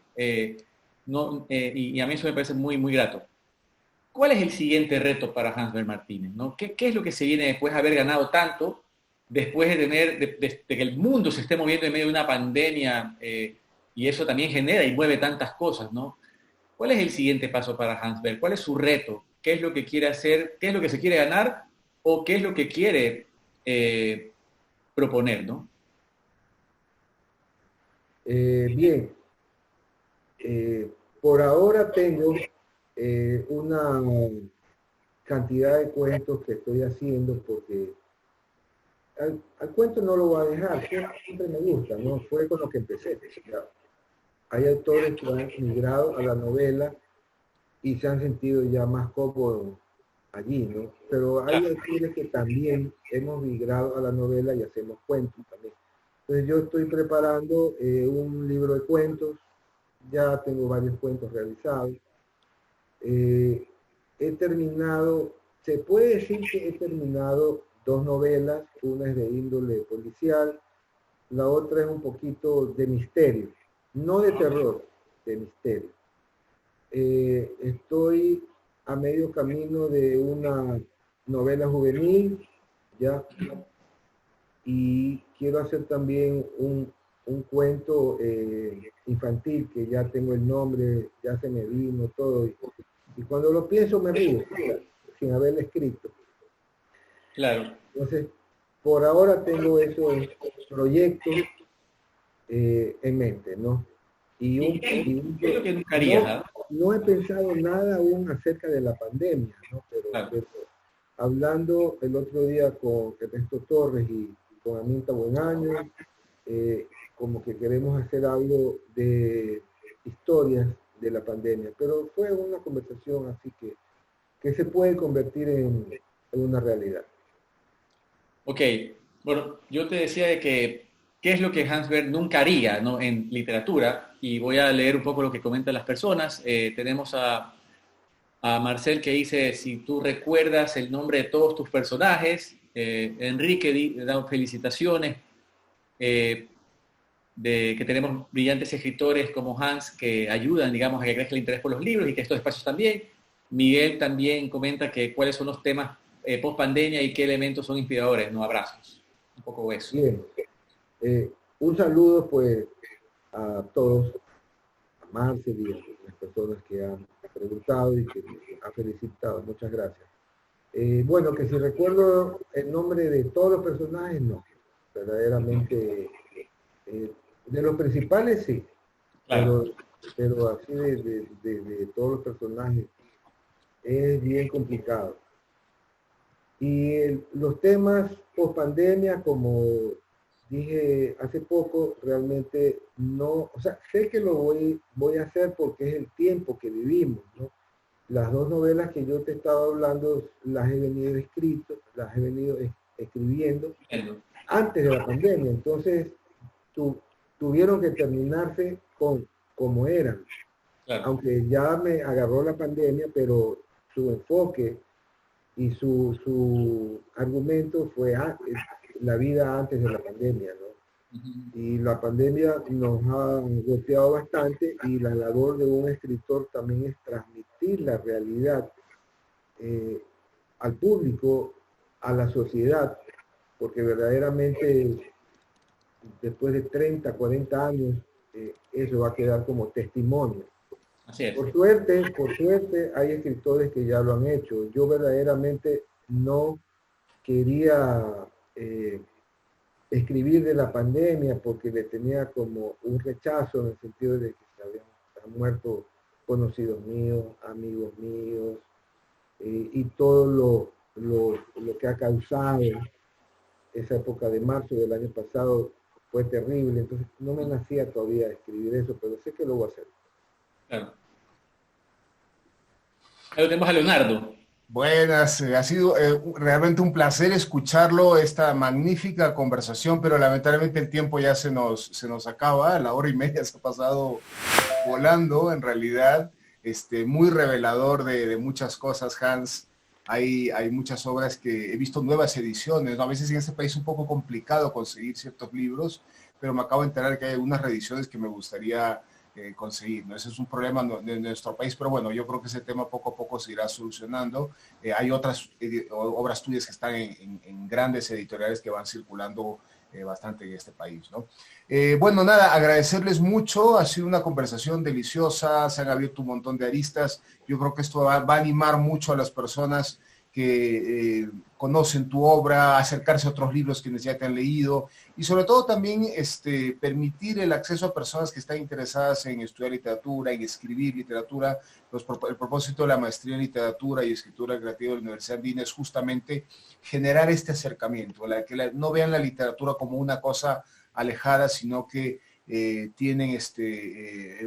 ¿no? Y a mí eso me parece muy, muy grato. ¿Cuál es el siguiente reto para Hans-Bert Martínez? ¿No? ¿Qué es lo que se viene después de haber ganado tanto, después de tener, de que el mundo se esté moviendo en medio de una pandemia, y eso también genera y mueve tantas cosas, ¿no? ¿Cuál es el siguiente paso para Hans-Bert? ¿Cuál es su reto? ¿Qué es lo que quiere hacer? ¿Qué es lo que se quiere ganar? ¿O qué es lo que quiere proponer, ¿no?
Bien, por ahora tengo una cantidad de cuentos que estoy haciendo porque al cuento no lo voy a dejar, siempre me gusta, ¿no? Fue con lo que empecé. Ya. Hay autores que han migrado a la novela y se han sentido ya más cómodos allí, ¿no? Pero hay autores que también hemos migrado a la novela y hacemos cuentos también. Entonces yo estoy preparando un libro de cuentos, ya tengo varios cuentos realizados. He terminado, se puede decir que he terminado 2 novelas, una es de índole policial, la otra es un poquito de misterio, no de terror, de misterio. Estoy a medio camino de una novela juvenil, ya, y quiero hacer también un cuento infantil que ya tengo el nombre, ya se me vino todo, y cuando lo pienso me río, sin haberlo escrito.
Claro.
Entonces, por ahora tengo esos proyectos en mente, ¿no?
¿Qué es lo que nunca harías?
No he pensado nada aún acerca de la pandemia, ¿no? Pero hablando el otro día con Ernesto Torres y con Aminta Buenaño, como que queremos hacer algo de historias de la pandemia, pero fue una conversación así que se puede convertir en una realidad.
Ok, bueno, yo te decía de que qué es lo que Hans-Bert nunca haría, ¿no? En literatura, y voy a leer un poco lo que comentan las personas. Tenemos a Marcel que dice, si tú recuerdas el nombre de todos tus personajes, Enrique da felicitaciones, de que tenemos brillantes escritores como Hans que ayudan, digamos, a que crezca el interés por los libros y que estos espacios también. Miguel también comenta que cuáles son los temas post pandemia y qué elementos son inspiradores, no abrazos. Un poco eso.
Bien. Un saludo pues a todos, a Marcel y a las personas que han preguntado y que me han felicitado. Muchas gracias. Bueno, que si recuerdo el nombre de todos los personajes, no. Verdaderamente, de los principales sí. Claro. Pero así de todos los personajes es bien complicado. Y los temas post pandemia, como dije hace poco, realmente no, o sea, sé que lo voy a hacer porque es el tiempo que vivimos, ¿no? Las 2 novelas que yo te estaba hablando las he venido escribiendo antes de la pandemia, entonces tuvieron que terminarse como eran, claro. Aunque ya me agarró la pandemia, pero su enfoque y su argumento fue la vida antes de la pandemia, ¿no? Y la pandemia nos ha golpeado bastante y la labor de un escritor también es transmitir la realidad al público, a la sociedad, porque verdaderamente después de 30, 40 años eso va a quedar como testimonio.
Así es.
Por suerte hay escritores que ya lo han hecho. Yo verdaderamente no quería escribir de la pandemia porque le tenía como un rechazo en el sentido de que han muerto conocidos míos, amigos míos, y todo lo que ha causado esa época de marzo del año pasado fue terrible. Entonces no me nacía todavía escribir eso, pero sé que lo voy a hacer.
Claro. Ahí tenemos a Leonardo.
Buenas, ha sido realmente un placer escucharlo, esta magnífica conversación, pero lamentablemente el tiempo ya se nos acaba, la hora y media se ha pasado volando, en realidad, muy revelador de muchas cosas, Hans. Hay muchas obras que he visto nuevas ediciones, ¿no? A veces en este país es un poco complicado conseguir ciertos libros, pero me acabo de enterar que hay algunas reediciones que me gustaría conseguir, ¿no? Ese es un problema de nuestro país, pero bueno, yo creo que ese tema poco a poco se irá solucionando. Hay otras obras tuyas que están en grandes editoriales que van circulando bastante en este país, ¿no? Bueno, nada, agradecerles mucho, ha sido una conversación deliciosa, se han abierto un montón de aristas, yo creo que esto va a animar mucho a las personas que conocen tu obra, acercarse a otros libros quienes ya te han leído y sobre todo también permitir el acceso a personas que están interesadas en estudiar literatura, en escribir literatura. El propósito de la maestría en literatura y escritura creativa de la Universidad Andina es justamente generar este acercamiento, que no vean la literatura como una cosa alejada, sino que tienen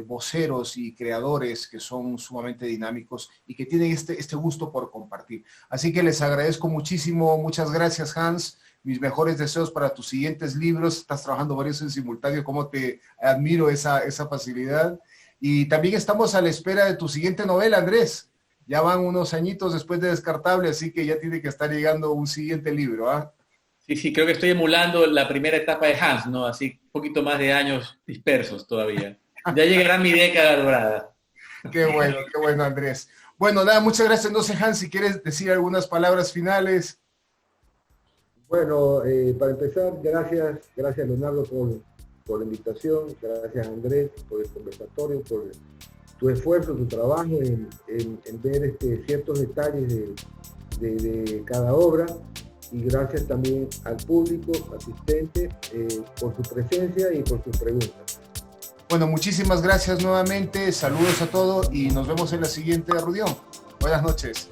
voceros y creadores que son sumamente dinámicos y que tienen este gusto por compartir. Así que les agradezco muchísimo, muchas gracias, Hans, mis mejores deseos para tus siguientes libros, estás trabajando varios en simultáneo, cómo te admiro esa facilidad, y también estamos a la espera de tu siguiente novela, Andrés, ya van unos añitos después de Descartable, así que ya tiene que estar llegando un siguiente libro, ¿ah?
Sí, creo que estoy emulando la primera etapa de Hans, ¿no? Así, un poquito más de años dispersos todavía. Ya llegará mi década dorada.
Qué bueno, Andrés. Bueno, nada, muchas gracias. No sé, Hans, si quieres decir algunas palabras finales.
Bueno, para empezar, gracias Leonardo por la invitación, gracias Andrés por el conversatorio, por tu esfuerzo, tu trabajo en ver ciertos detalles de cada obra. Y gracias también al público asistente por su presencia y por sus preguntas.
Bueno, muchísimas gracias nuevamente, saludos a todos y nos vemos en la siguiente reunión. Buenas noches.